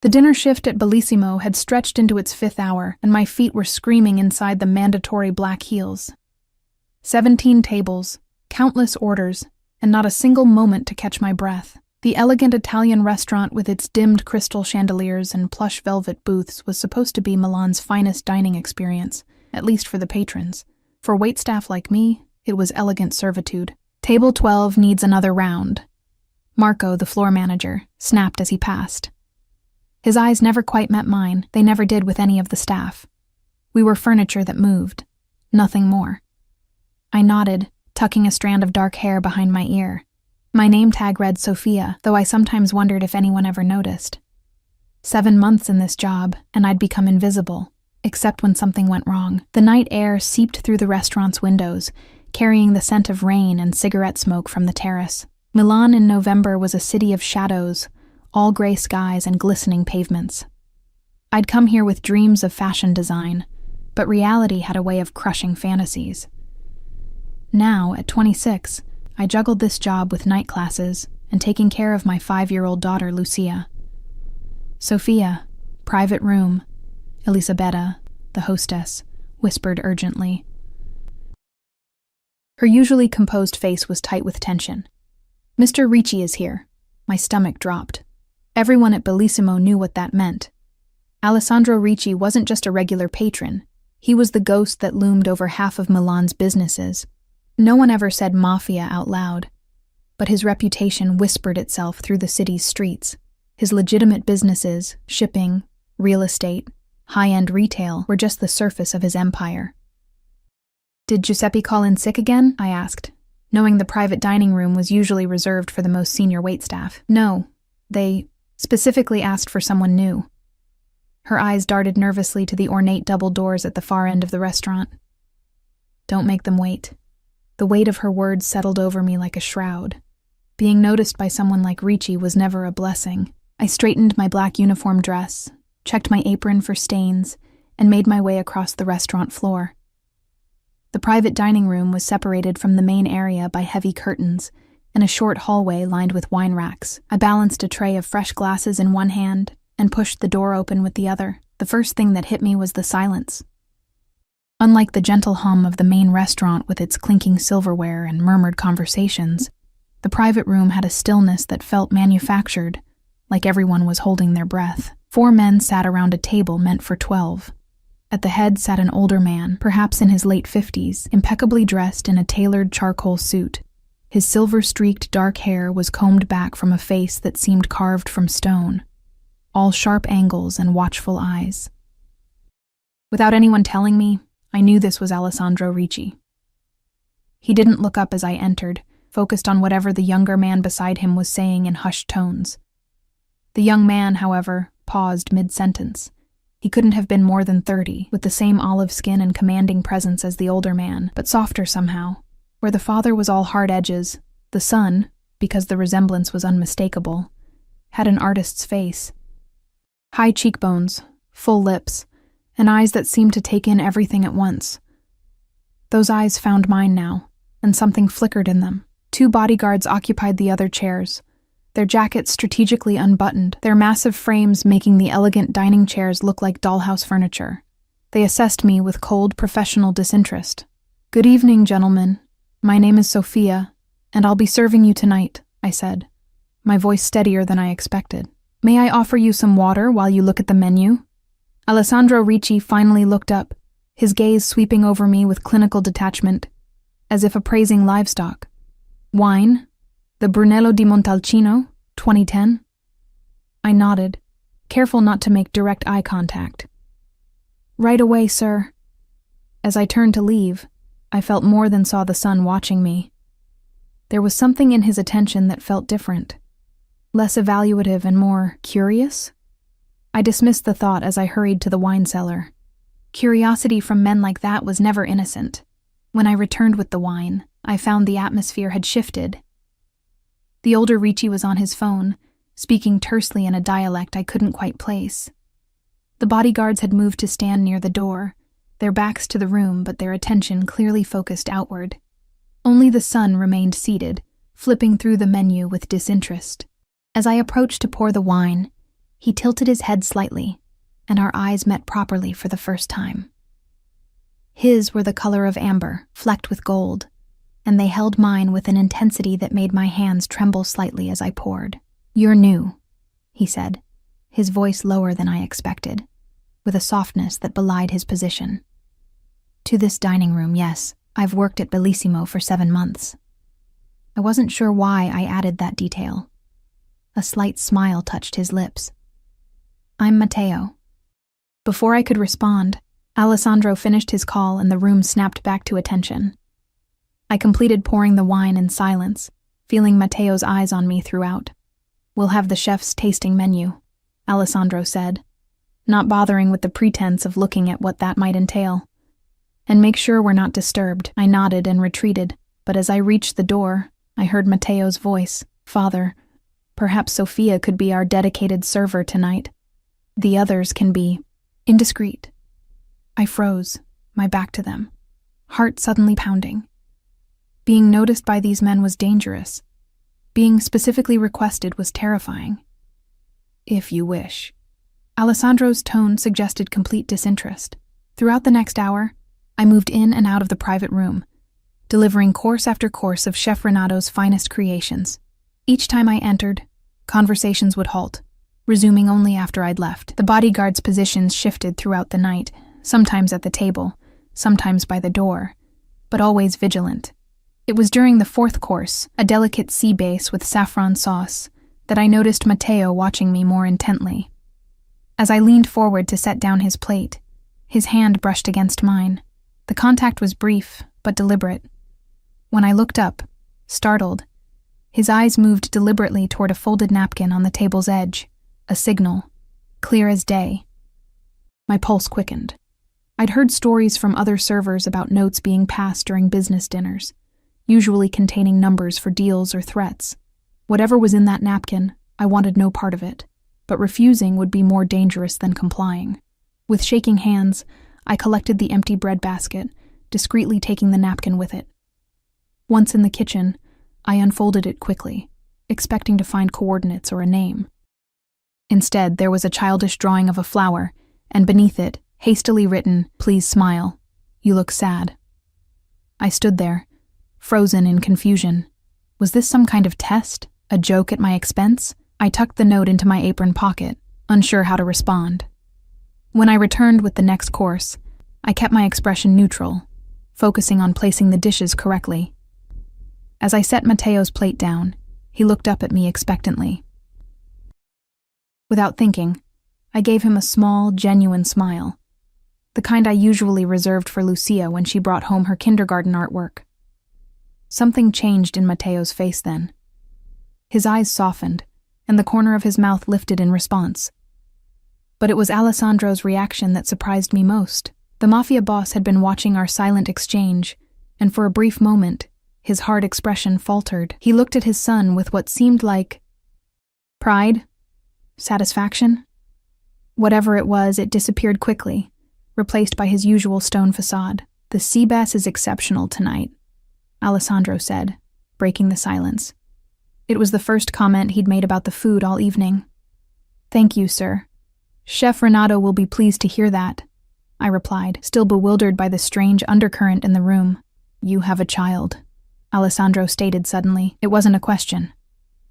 The dinner shift at Bellissimo had stretched into its 5th hour, and my feet were screaming inside the mandatory black heels. 17 tables, countless orders, and not a single moment to catch my breath. The elegant Italian restaurant with its dimmed crystal chandeliers and plush velvet booths was supposed to be Milan's finest dining experience, at least for the patrons. For waitstaff like me, it was elegant servitude. "Table 12 needs another round," Marco, the floor manager, snapped as he passed. His eyes never quite met mine. They never did with any of the staff. We were furniture that moved, nothing more. I nodded, tucking a strand of dark hair behind my ear. My name tag read Sophia, though I sometimes wondered if anyone ever noticed. 7 months in this job, and I'd become invisible, except when something went wrong. The night air seeped through the restaurant's windows, carrying the scent of rain and cigarette smoke from the terrace. Milan in November was a city of shadows, all gray skies and glistening pavements. I'd come here with dreams of fashion design, but reality had a way of crushing fantasies. Now, at 26, I juggled this job with night classes and taking care of my 5-year-old daughter, Lucia. "Sophia, private room," Elisabetta, the hostess, whispered urgently. Her usually composed face was tight with tension. "Mr. Ricci is here." My stomach dropped. Everyone at Bellissimo knew what that meant. Alessandro Ricci wasn't just a regular patron. He was the ghost that loomed over half of Milan's businesses. No one ever said Mafia out loud, but his reputation whispered itself through the city's streets. His legitimate businesses, shipping, real estate, high-end retail, were just the surface of his empire. "Did Giuseppe call in sick again?" I asked, knowing the private dining room was usually reserved for the most senior waitstaff. "No, they specifically asked for someone new." Her eyes darted nervously to the ornate double doors at the far end of the restaurant. "Don't make them wait." The weight of her words settled over me like a shroud. Being noticed by someone like Ricci was never a blessing. I straightened my black uniform dress, checked my apron for stains, and made my way across the restaurant floor. The private dining room was separated from the main area by heavy curtains and a short hallway lined with wine racks. I balanced a tray of fresh glasses in one hand and pushed the door open with the other. The first thing that hit me was the silence. Unlike the gentle hum of the main restaurant with its clinking silverware and murmured conversations, the private room had a stillness that felt manufactured, like everyone was holding their breath. 4 men sat around a table meant for 12. At the head sat an older man, perhaps in his late 50s, impeccably dressed in a tailored charcoal suit. His silver-streaked dark hair was combed back from a face that seemed carved from stone, all sharp angles and watchful eyes. Without anyone telling me, I knew this was Alessandro Ricci. He didn't look up as I entered, focused on whatever the younger man beside him was saying in hushed tones. The young man, however, paused mid-sentence. He couldn't have been more than 30, with the same olive skin and commanding presence as the older man, but softer somehow. Where the father was all hard edges, the son, because the resemblance was unmistakable, had an artist's face. High cheekbones, full lips, and eyes that seemed to take in everything at once. Those eyes found mine now, and something flickered in them. 2 bodyguards occupied the other chairs, their jackets strategically unbuttoned, their massive frames making the elegant dining chairs look like dollhouse furniture. They assessed me with cold, professional disinterest. "Good evening, gentlemen. My name is Sophia, and I'll be serving you tonight," I said, my voice steadier than I expected. "May I offer you some water while you look at the menu?" Alessandro Ricci finally looked up, his gaze sweeping over me with clinical detachment, as if appraising livestock. "Wine? The Brunello di Montalcino, 2010? I nodded, careful not to make direct eye contact. "Right away, sir." As I turned to leave, I felt more than saw the son watching me. There was something in his attention that felt different, less evaluative and more curious. I dismissed the thought as I hurried to the wine cellar. Curiosity from men like that was never innocent. When I returned with the wine, I found the atmosphere had shifted. The older Ricci was on his phone, speaking tersely in a dialect I couldn't quite place. The bodyguards had moved to stand near the door, their backs to the room but their attention clearly focused outward. Only the son remained seated, flipping through the menu with disinterest. As I approached to pour the wine, He tilted his head slightly, and our eyes met properly for the first time. His were the color of amber, flecked with gold, and they held mine with an intensity that made my hands tremble slightly as I poured. "You're new," he said, his voice lower than I expected, with a softness that belied his position. "To this dining room, yes. I've worked at Bellissimo for 7 months." I wasn't sure why I added that detail. A slight smile touched his lips. "I'm Matteo." Before I could respond, Alessandro finished his call and the room snapped back to attention. I completed pouring the wine in silence, feeling Matteo's eyes on me throughout. "We'll have the chef's tasting menu," Alessandro said, not bothering with the pretense of looking at what that might entail. "And make sure we're not disturbed." I nodded and retreated, but as I reached the door, I heard Matteo's voice. "Father, perhaps Sophia could be our dedicated server tonight. The others can be indiscreet." I froze, my back to them, heart suddenly pounding. Being noticed by these men was dangerous. Being specifically requested was terrifying. "If you wish." Alessandro's tone suggested complete disinterest. Throughout the next hour, I moved in and out of the private room, delivering course after course of Chef Renato's finest creations. Each time I entered, conversations would halt, resuming only after I'd left. The bodyguards' positions shifted throughout the night, sometimes at the table, sometimes by the door, but always vigilant. It was during the 4th course, a delicate sea base with saffron sauce, that I noticed Matteo watching me more intently. As I leaned forward to set down his plate, his hand brushed against mine. The contact was brief, but deliberate. When I looked up, startled, his eyes moved deliberately toward a folded napkin on the table's edge, a signal, clear as day. My pulse quickened. I'd heard stories from other servers about notes being passed during business dinners, usually containing numbers for deals or threats. Whatever was in that napkin, I wanted no part of it, but refusing would be more dangerous than complying. With shaking hands, I collected the empty bread basket, discreetly taking the napkin with it. Once in the kitchen, I unfolded it quickly, expecting to find coordinates or a name. Instead, there was a childish drawing of a flower, and beneath it, hastily written, "Please smile. You look sad." I stood there, frozen in confusion. Was this some kind of test? A joke at my expense? I tucked the note into my apron pocket, unsure how to respond. When I returned with the next course, I kept my expression neutral, focusing on placing the dishes correctly. As I set Matteo's plate down, he looked up at me expectantly. Without thinking, I gave him a small, genuine smile, the kind I usually reserved for Lucia when she brought home her kindergarten artwork. Something changed in Matteo's face then. His eyes softened, and the corner of his mouth lifted in response. But it was Alessandro's reaction that surprised me most. The Mafia boss had been watching our silent exchange, and for a brief moment, his hard expression faltered. He looked at his son with what seemed like pride? Satisfaction? Whatever it was, it disappeared quickly, replaced by his usual stone facade. "The sea bass is exceptional tonight," Alessandro said, breaking the silence. It was the first comment he'd made about the food all evening. "Thank you, sir. Chef Renato will be pleased to hear that," I replied, still bewildered by the strange undercurrent in the room. "You have a child," Alessandro stated suddenly. It wasn't a question.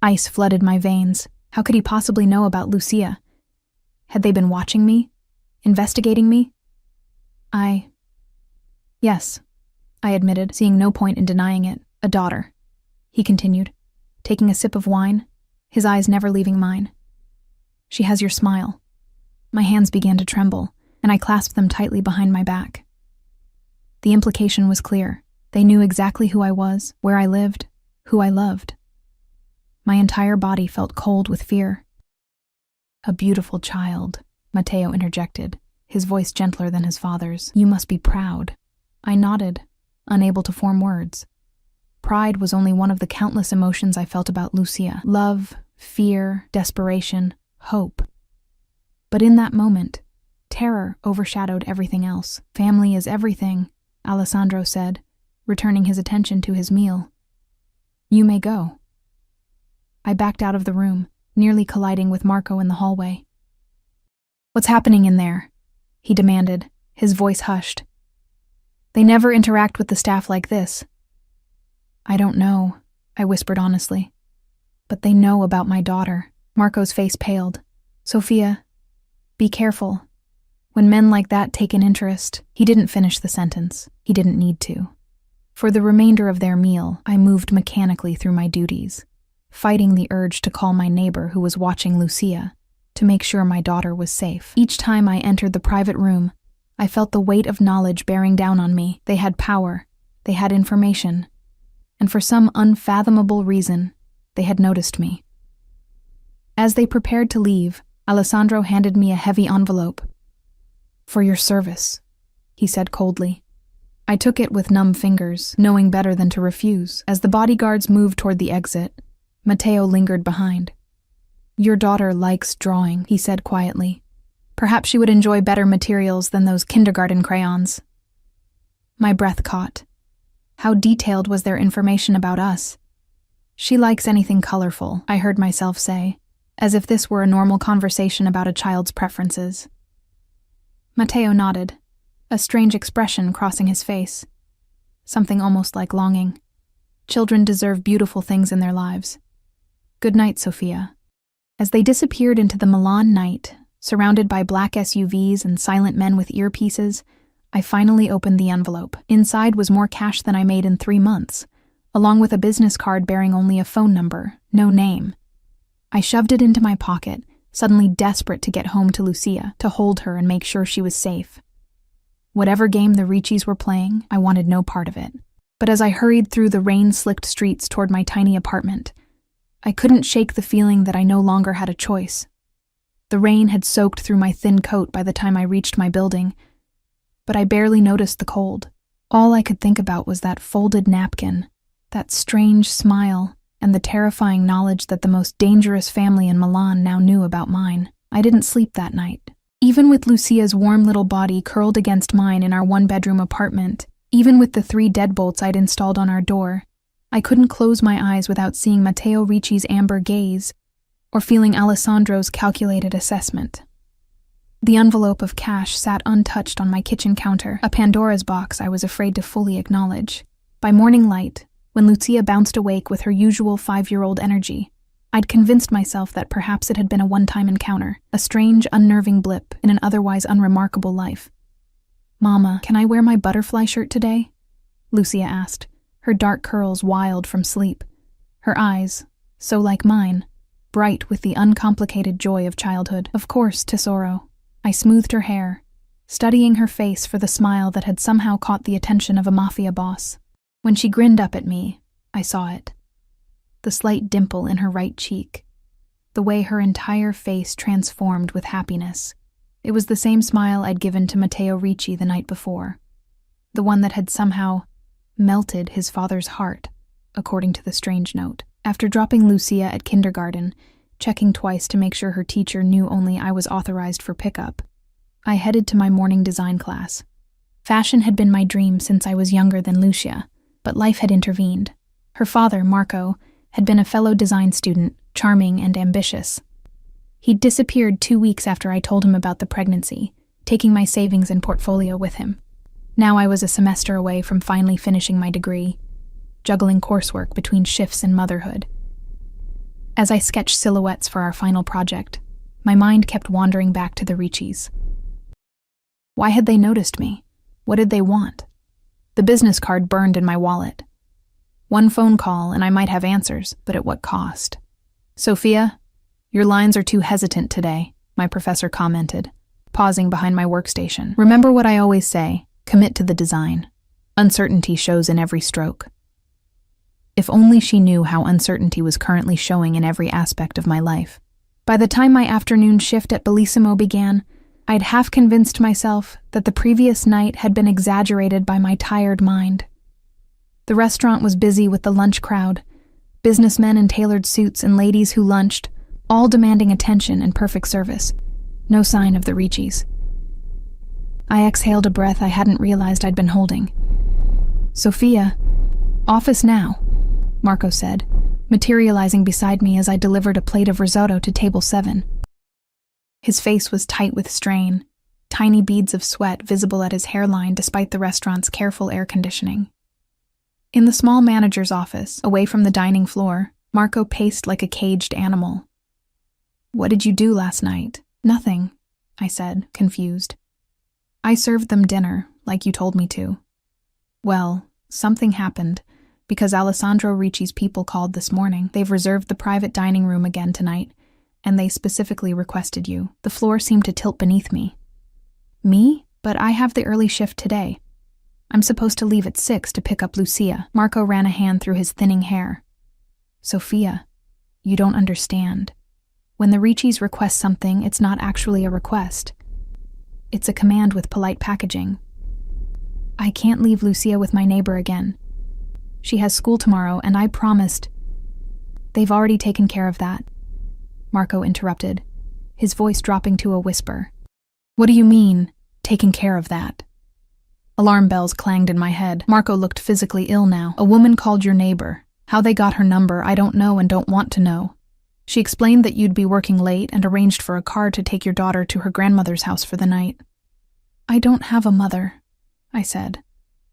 Ice flooded my veins. How could he possibly know about Lucia? Had they been watching me? Investigating me? Yes, I admitted, seeing no point in denying it. "A daughter," he continued, taking a sip of wine, his eyes never leaving mine. "She has your smile." My hands began to tremble, and I clasped them tightly behind my back. The implication was clear. They knew exactly who I was, where I lived, who I loved. My entire body felt cold with fear. "A beautiful child," Matteo interjected, his voice gentler than his father's. "You must be proud." I nodded, unable to form words. Pride was only one of the countless emotions I felt about Lucia. Love, fear, desperation, hope. But in that moment, terror overshadowed everything else. "Family is everything," Alessandro said, returning his attention to his meal. "You may go." I backed out of the room, nearly colliding with Marco in the hallway. What's happening in there? He demanded, his voice hushed. They never interact with the staff like this. I don't know, I whispered honestly. But they know about my daughter. Marco's face paled. Sophia, be careful. When men like that take an interest, he didn't finish the sentence. He didn't need to. For the remainder of their meal, I moved mechanically through my duties, fighting the urge to call my neighbor who was watching Lucia to make sure my daughter was safe. Each time I entered the private room, I felt the weight of knowledge bearing down on me. They had power, they had information, and for some unfathomable reason, they had noticed me. As they prepared to leave, Alessandro handed me a heavy envelope. For your service, he said coldly. I took it with numb fingers, knowing better than to refuse. As the bodyguards moved toward the exit, Matteo lingered behind. Your daughter likes drawing, he said quietly. Perhaps she would enjoy better materials than those kindergarten crayons. My breath caught. How detailed was their information about us? She likes anything colorful, I heard myself say, as if this were a normal conversation about a child's preferences. Matteo nodded, a strange expression crossing his face. Something almost like longing. Children deserve beautiful things in their lives. Good night, Sophia. As they disappeared into the Milan night, surrounded by black SUVs and silent men with earpieces, I finally opened the envelope. Inside was more cash than I made in 3 months, along with a business card bearing only a phone number, no name. I shoved it into my pocket, suddenly desperate to get home to Lucia, to hold her and make sure she was safe. Whatever game the Ricci's were playing, I wanted no part of it. But as I hurried through the rain-slicked streets toward my tiny apartment, I couldn't shake the feeling that I no longer had a choice. The rain had soaked through my thin coat by the time I reached my building, but I barely noticed the cold. All I could think about was that folded napkin, that strange smile, and the terrifying knowledge that the most dangerous family in Milan now knew about mine. I didn't sleep that night. Even with Lucia's warm little body curled against mine in our one-bedroom apartment, even with the 3 deadbolts I'd installed on our door, I couldn't close my eyes without seeing Matteo Ricci's amber gaze or feeling Alessandro's calculated assessment. The envelope of cash sat untouched on my kitchen counter, a Pandora's box I was afraid to fully acknowledge. By morning light, when Lucia bounced awake with her usual 5-year-old energy, I'd convinced myself that perhaps it had been a one-time encounter, a strange, unnerving blip in an otherwise unremarkable life. "Mama, can I wear my butterfly shirt today?" Lucia asked, her dark curls wild from sleep, her eyes, so like mine, bright with the uncomplicated joy of childhood. "Of course, tesoro." I smoothed her hair, studying her face for the smile that had somehow caught the attention of a Mafia boss. When she grinned up at me, I saw it. The slight dimple in her right cheek, the way her entire face transformed with happiness. It was the same smile I'd given to Matteo Ricci the night before, the one that had somehow melted his father's heart, according to the strange note. After dropping Lucia at kindergarten, checking twice to make sure her teacher knew only I was authorized for pickup, I headed to my morning design class. Fashion had been my dream since I was younger than Lucia, but life had intervened. Her father, Marco, had been a fellow design student, charming and ambitious. He'd disappeared 2 weeks after I told him about the pregnancy, taking my savings and portfolio with him. Now I was a semester away from finally finishing my degree, juggling coursework between shifts and motherhood. As I sketched silhouettes for our final project, my mind kept wandering back to the Ricci's. Why had they noticed me? What did they want? The business card burned in my wallet. One phone call and I might have answers, but at what cost? "Sophia, your lines are too hesitant today," my professor commented, pausing behind my workstation. "Remember what I always say, commit to the design. Uncertainty shows in every stroke." If only she knew how uncertainty was currently showing in every aspect of my life. By the time my afternoon shift at Bellissimo began, I'd half convinced myself that the previous night had been exaggerated by my tired mind. The restaurant was busy with the lunch crowd, businessmen in tailored suits and ladies who lunched, all demanding attention and perfect service. No sign of the Ricci's. I exhaled a breath I hadn't realized I'd been holding. "Sophia, office now," Marco said, materializing beside me as I delivered a plate of risotto to table 7. His face was tight with strain, tiny beads of sweat visible at his hairline despite the restaurant's careful air conditioning. In the small manager's office, away from the dining floor, Marco paced like a caged animal. "What did you do last night?" "Nothing," I said, confused. "I served them dinner, like you told me to." "Well, something happened, because Alessandro Ricci's people called this morning. They've reserved the private dining room again tonight, and they specifically requested you." The floor seemed to tilt beneath me. "Me? But I have the early shift today. I'm supposed to leave at 6 to pick up Lucia." Marco ran a hand through his thinning hair. "Sophia, you don't understand. When the Ricci's request something, it's not actually a request. It's a command with polite packaging. I can't leave Lucia with my neighbor again. She has school tomorrow, and I promised—" "They've already taken care of that," Marco interrupted, his voice dropping to a whisper. "What do you mean, taking care of that?" Alarm bells clanged in my head. Marco looked physically ill now. "A woman called your neighbor. How they got her number, I don't know and don't want to know. She explained that you'd be working late and arranged for a car to take your daughter to her grandmother's house for the night." "I don't have a mother," I said,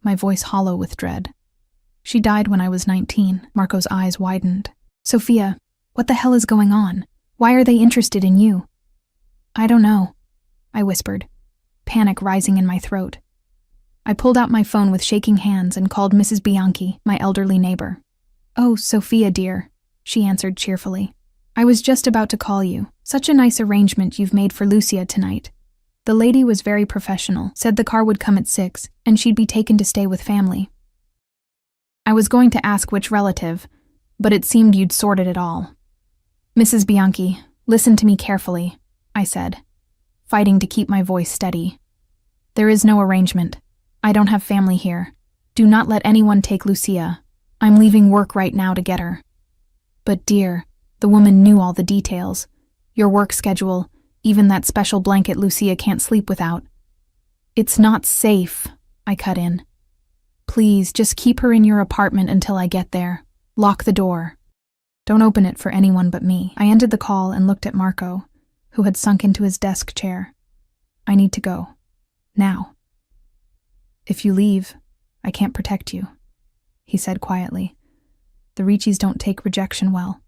my voice hollow with dread. "She died when I was 19. Marco's eyes widened. "Sophia, what the hell is going on? Why are they interested in you?" "I don't know," I whispered, panic rising in my throat. I pulled out my phone with shaking hands and called Mrs. Bianchi, my elderly neighbor. "Oh, Sophia dear," she answered cheerfully. "I was just about to call you. Such a nice arrangement you've made for Lucia tonight. The lady was very professional, said the car would come at 6, and she'd be taken to stay with family." I was going to ask which relative, but it seemed you'd sorted it all. "Mrs. Bianchi, listen to me carefully," I said, fighting to keep my voice steady. "There is no arrangement. I don't have family here. Do not let anyone take Lucia. I'm leaving work right now to get her." "But dear," the woman knew all the details. "Your work schedule, even that special blanket Lucia can't sleep without." "It's not safe," I cut in. "Please, just keep her in your apartment until I get there. Lock the door. Don't open it for anyone but me." I ended the call and looked at Marco, who had sunk into his desk chair. "I need to go. Now." "If you leave, I can't protect you," he said quietly. "The Ricci's don't take rejection well."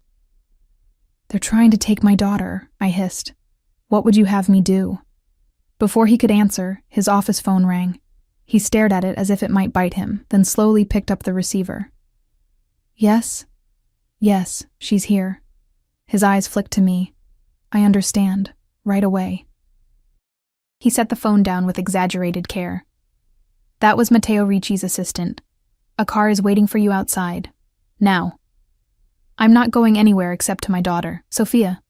"They're trying to take my daughter," I hissed. "What would you have me do?" Before he could answer, his office phone rang. He stared at it as if it might bite him, then slowly picked up the receiver. "Yes? Yes, she's here." His eyes flicked to me. "I understand. Right away." He set the phone down with exaggerated care. "That was Matteo Ricci's assistant. A car is waiting for you outside. Now." "I'm not going anywhere except to my daughter. Sophia."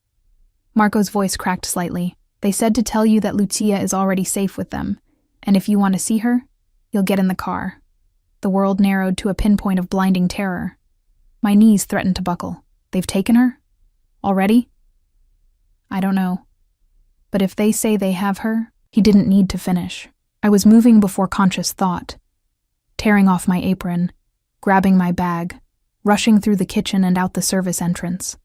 Marco's voice cracked slightly. "They said to tell you that Lucia is already safe with them, and if you want to see her, you'll get in the car." The world narrowed to a pinpoint of blinding terror. My knees threatened to buckle. "They've taken her? Already?" "I don't know. But if they say they have her," he didn't need to finish. I was moving before conscious thought, tearing off my apron, grabbing my bag, rushing through the kitchen and out the service entrance.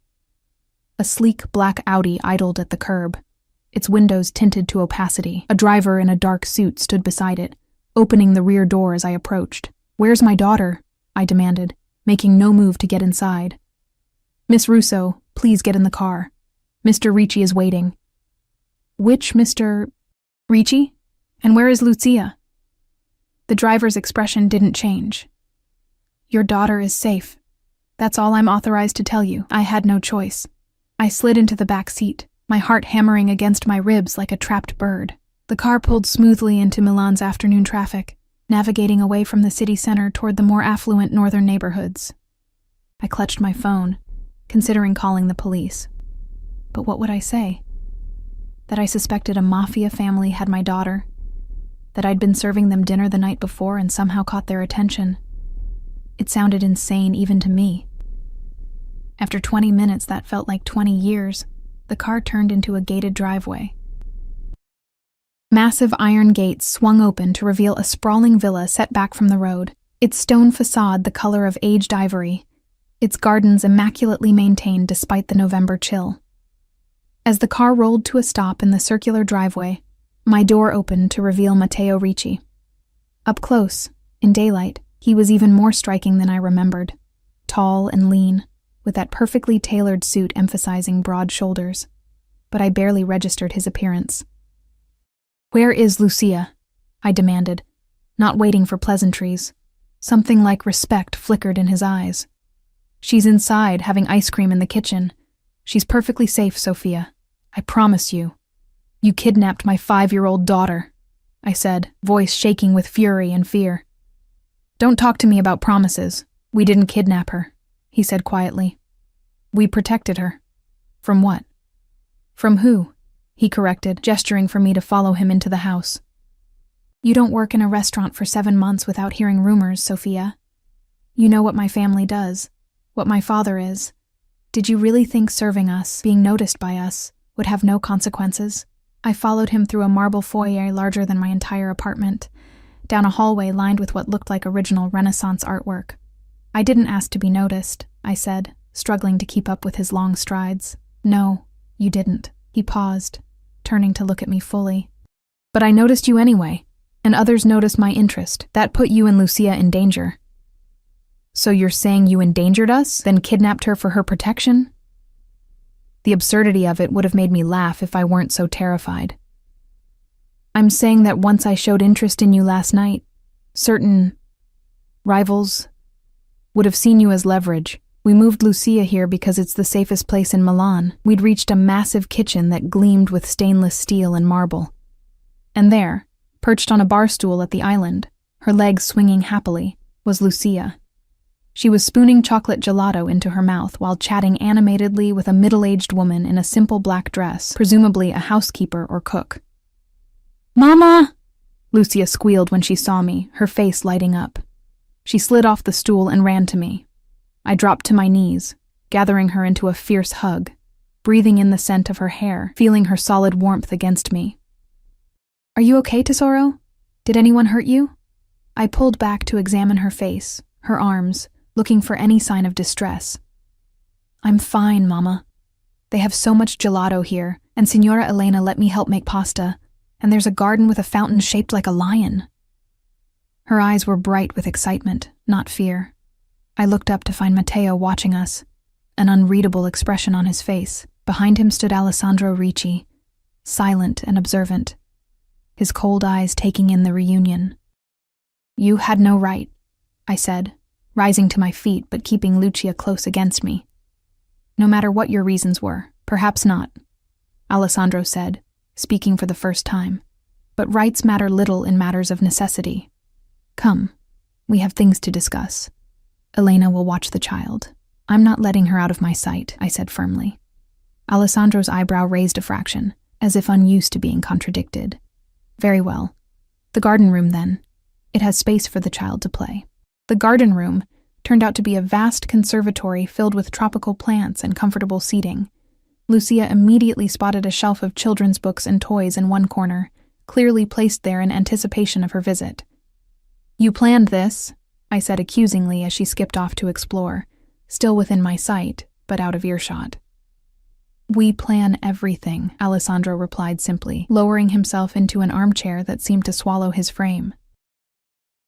A sleek black Audi idled at the curb, its windows tinted to opacity. A driver in a dark suit stood beside it, opening the rear door as I approached. "Where's my daughter?" I demanded, making no move to get inside. "Miss Russo, please get in the car. Mr. Ricci is waiting." "Which Mr. Ricci? And where is Lucia?" The driver's expression didn't change. "Your daughter is safe. That's all I'm authorized to tell you. I had no choice." I slid into the back seat, my heart hammering against my ribs like a trapped bird. The car pulled smoothly into Milan's afternoon traffic, navigating away from the city center toward the more affluent northern neighborhoods. I clutched my phone, considering calling the police. But what would I say? That I suspected a Mafia family had my daughter? That I'd been serving them dinner the night before and somehow caught their attention? It sounded insane even to me. After 20 minutes that felt like 20 years, the car turned into a gated driveway. Massive iron gates swung open to reveal a sprawling villa set back from the road, its stone facade the color of aged ivory, its gardens immaculately maintained despite the November chill. As the car rolled to a stop in the circular driveway, my door opened to reveal Matteo Ricci. Up close, in daylight, he was even more striking than I remembered. Tall and lean, with that perfectly tailored suit emphasizing broad shoulders. But I barely registered his appearance. "Where is Lucia?" I demanded, not waiting for pleasantries. Something like respect flickered in his eyes. "She's inside, having ice cream in the kitchen. She's perfectly safe, Sophia. I promise you. You kidnapped my 5-year-old daughter," I said, voice shaking with fury and fear. "Don't talk to me about promises. We didn't kidnap her," he said quietly. "We protected her." "From what?" "From who?" he corrected, gesturing for me to follow him into the house. "You don't work in a restaurant for 7 months without hearing rumors, Sophia. You know what my family does, what my father is. Did you really think serving us, being noticed by us, would have no consequences?" I followed him through a marble foyer larger than my entire apartment, down a hallway lined with what looked like original Renaissance artwork. "I didn't ask to be noticed," I said, struggling to keep up with his long strides. "No, you didn't." He paused, turning to look at me fully. "But I noticed you anyway, and others noticed my interest. That put you and Lucia in danger." "So you're saying you endangered us, then kidnapped her for her protection?" The absurdity of it would have made me laugh if I weren't so terrified. "I'm saying that once I showed interest in you last night, certain rivals would have seen you as leverage. We moved Lucia here because it's the safest place in Milan. We'd reached a massive kitchen that gleamed with stainless steel and marble. And there, perched on a bar stool at the island, her legs swinging happily, was Lucia. She was spooning chocolate gelato into her mouth while chatting animatedly with a middle-aged woman in a simple black dress, presumably a housekeeper or cook. "Mama!" Lucia squealed when she saw me, her face lighting up. She slid off the stool and ran to me. I dropped to my knees, gathering her into a fierce hug, breathing in the scent of her hair, feeling her solid warmth against me. "Are you okay, Tesoro? Did anyone hurt you?" I pulled back to examine her face, her arms, looking for any sign of distress. "I'm fine, Mama. They have so much gelato here, and Signora Elena let me help make pasta, and there's a garden with a fountain shaped like a lion." Her eyes were bright with excitement, not fear. I looked up to find Matteo watching us, an unreadable expression on his face. Behind him stood Alessandro Ricci, silent and observant, his cold eyes taking in the reunion. "You had no right," I said, rising to my feet but keeping Lucia close against me. "No matter what your reasons were, perhaps not," Alessandro said, speaking for the first time. "But rights matter little in matters of necessity. Come, we have things to discuss. Elena will watch the child. I'm not letting her out of my sight," I said firmly. Alessandro's eyebrow raised a fraction, as if unused to being contradicted. "Very well. The garden room, then. It has space for the child to play." The garden room turned out to be a vast conservatory filled with tropical plants and comfortable seating. Lucia immediately spotted a shelf of children's books and toys in one corner, clearly placed there in anticipation of her visit. "You planned this," I said accusingly as she skipped off to explore, still within my sight, but out of earshot. "We plan everything," Alessandro replied simply, lowering himself into an armchair that seemed to swallow his frame.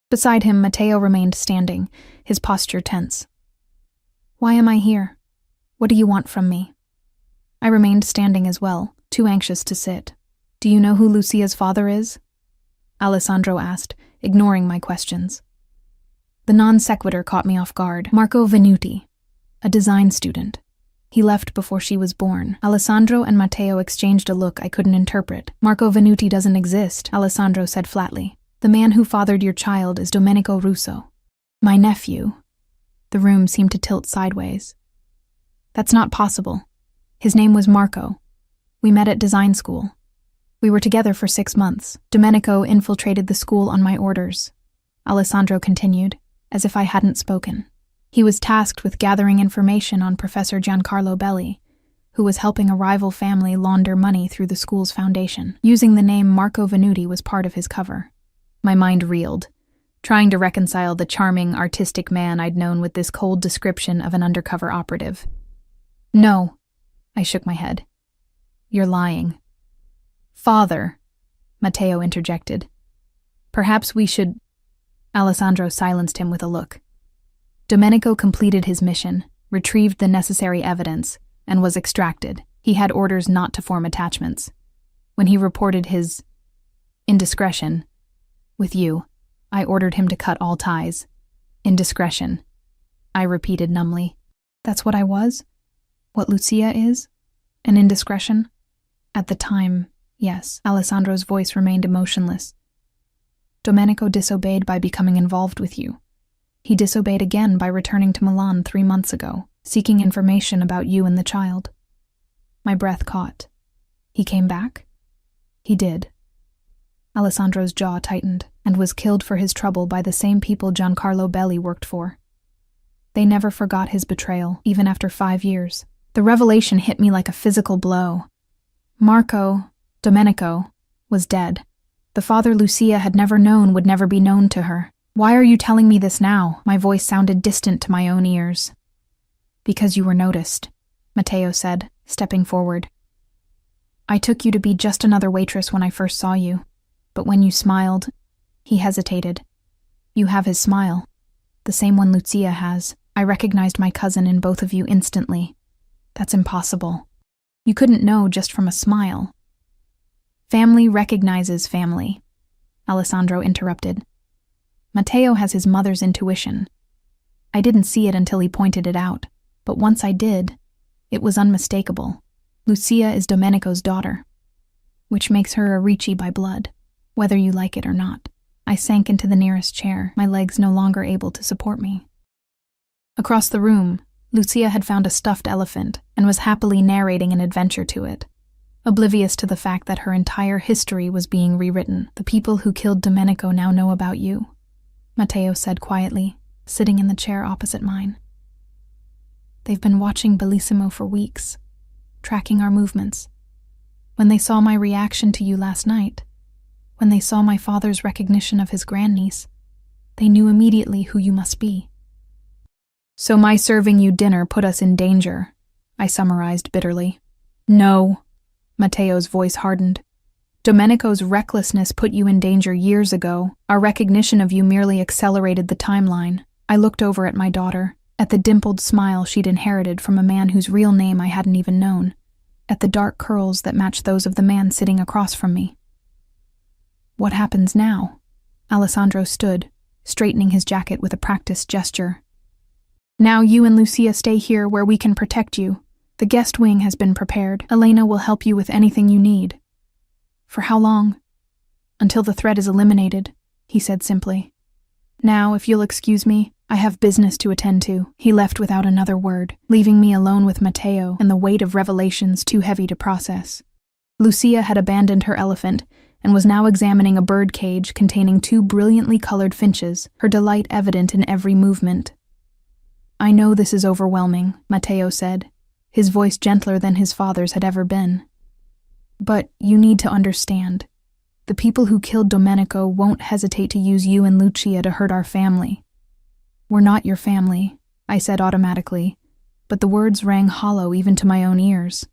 Beside him, Matteo remained standing, his posture tense. "Why am I here? What do you want from me?" I remained standing as well, too anxious to sit. "Do you know who Lucia's father is?" Alessandro asked, ignoring my questions. The non sequitur caught me off guard. "Marco Venuti, a design student. He left before she was born." Alessandro and Matteo exchanged a look I couldn't interpret. "Marco Venuti doesn't exist," Alessandro said flatly. "The man who fathered your child is Domenico Russo. My nephew." The room seemed to tilt sideways. "That's not possible. His name was Marco. We met at design school. We were together for 6 months. Domenico infiltrated the school on my orders," Alessandro continued, as if I hadn't spoken. "He was tasked with gathering information on Professor Giancarlo Belli, who was helping a rival family launder money through the school's foundation. Using the name Marco Venuti was part of his cover." My mind reeled, trying to reconcile the charming, artistic man I'd known with this cold description of an undercover operative. "No," I shook my head. You're lying. Father, Matteo interjected. Perhaps we should... Alessandro silenced him with a look. Domenico completed his mission, retrieved the necessary evidence, and was extracted. He had orders not to form attachments. When he reported his indiscretion with you, I ordered him to cut all ties. Indiscretion, I repeated numbly. That's what I was? What Lucia is? An indiscretion? At the time, yes. Alessandro's voice remained emotionless. Domenico disobeyed by becoming involved with you. He disobeyed again by returning to Milan 3 months ago, seeking information about you and the child. My breath caught. He came back? He did. Alessandro's jaw tightened and was killed for his trouble by the same people Giancarlo Belli worked for. They never forgot his betrayal, even after 5 years. The revelation hit me like a physical blow. Domenico, was dead. The father Lucia had never known would never be known to her. Why are you telling me this now? My voice sounded distant to my own ears. Because you were noticed, Matteo said, stepping forward. I took you to be just another waitress when I first saw you, but when you smiled, he hesitated. You have his smile, the same one Lucia has. I recognized my cousin in both of you instantly. That's impossible. You couldn't know just from a smile. Family recognizes family, Alessandro interrupted. Matteo has his mother's intuition. I didn't see it until he pointed it out, but once I did, it was unmistakable. Lucia is Domenico's daughter, which makes her a Ricci by blood, whether you like it or not. I sank into the nearest chair, my legs no longer able to support me. Across the room, Lucia had found a stuffed elephant and was happily narrating an adventure to it, oblivious to the fact that her entire history was being rewritten. The people who killed Domenico now know about you, Matteo said quietly, sitting in the chair opposite mine. They've been watching Bellissimo for weeks, tracking our movements. When they saw my reaction to you last night, when they saw my father's recognition of his grandniece, they knew immediately who you must be. So my serving you dinner put us in danger, I summarized bitterly. No, Matteo's voice hardened. Domenico's recklessness put you in danger years ago. Our recognition of you merely accelerated the timeline. I looked over at my daughter, at the dimpled smile she'd inherited from a man whose real name I hadn't even known, at the dark curls that matched those of the man sitting across from me. What happens now? Alessandro stood, straightening his jacket with a practiced gesture. Now you and Lucia stay here where we can protect you. The guest wing has been prepared. Elena will help you with anything you need. For how long? Until the threat is eliminated, he said simply. Now, if you'll excuse me, I have business to attend to. He left without another word, leaving me alone with Matteo and the weight of revelations too heavy to process. Lucia had abandoned her elephant and was now examining a bird cage containing 2 brilliantly colored finches, her delight evident in every movement. I know this is overwhelming, Matteo said, his voice gentler than his father's had ever been. But you need to understand. The people who killed Domenico won't hesitate to use you and Lucia to hurt our family. We're not your family, I said automatically, but the words rang hollow even to my own ears.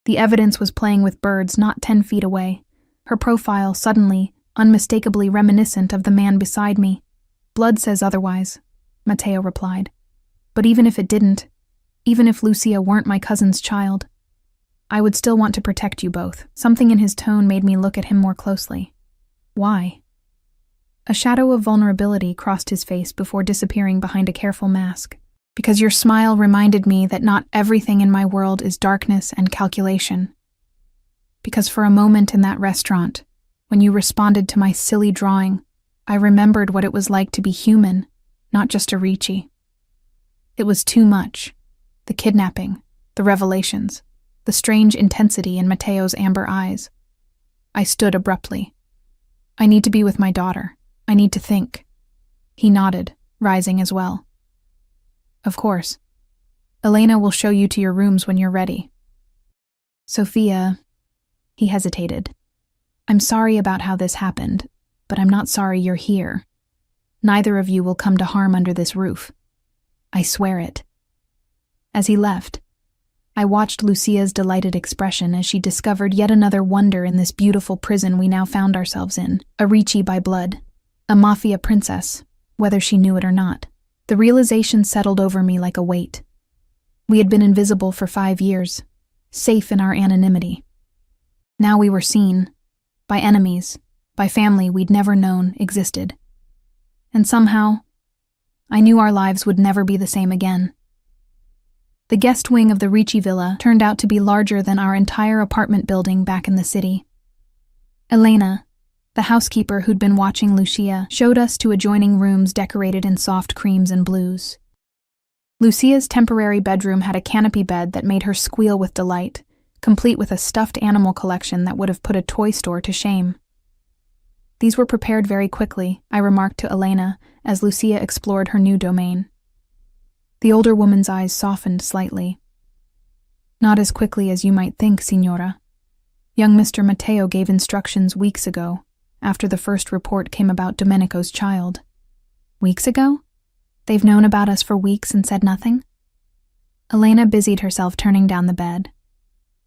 The evidence was playing with birds not 10 feet away, her profile suddenly, unmistakably reminiscent of the man beside me. Blood says otherwise, Matteo replied. But even if it didn't, even if Lucia weren't my cousin's child, I would still want to protect you both. Something in his tone made me look at him more closely. Why? A shadow of vulnerability crossed his face before disappearing behind a careful mask. Because your smile reminded me that not everything in my world is darkness and calculation. Because for a moment in that restaurant, when you responded to my silly drawing, I remembered what it was like to be human, not just a Ricci. It was too much. The kidnapping, the revelations, the strange intensity in Matteo's amber eyes. I stood abruptly. I need to be with my daughter. I need to think. He nodded, rising as well. Of course. Elena will show you to your rooms when you're ready. Sophia, he hesitated. I'm sorry about how this happened, but I'm not sorry you're here. Neither of you will come to harm under this roof. I swear it. As he left, I watched Lucia's delighted expression as she discovered yet another wonder in this beautiful prison we now found ourselves in. A Ricci by blood. A Mafia princess, whether she knew it or not. The realization settled over me like a weight. We had been invisible for 5 years, safe in our anonymity. Now we were seen, by enemies, by family we'd never known existed. And somehow, I knew our lives would never be the same again. The guest wing of the Ricci villa turned out to be larger than our entire apartment building back in the city. Elena, the housekeeper who'd been watching Lucia, showed us to adjoining rooms decorated in soft creams and blues. Lucia's temporary bedroom had a canopy bed that made her squeal with delight, complete with a stuffed animal collection that would have put a toy store to shame. These were prepared very quickly, I remarked to Elena as Lucia explored her new domain. The older woman's eyes softened slightly. Not as quickly as you might think, Signora. Young Mr. Matteo gave instructions weeks ago, after the first report came about Domenico's child. Weeks ago? They've known about us for weeks and said nothing? Elena busied herself turning down the bed.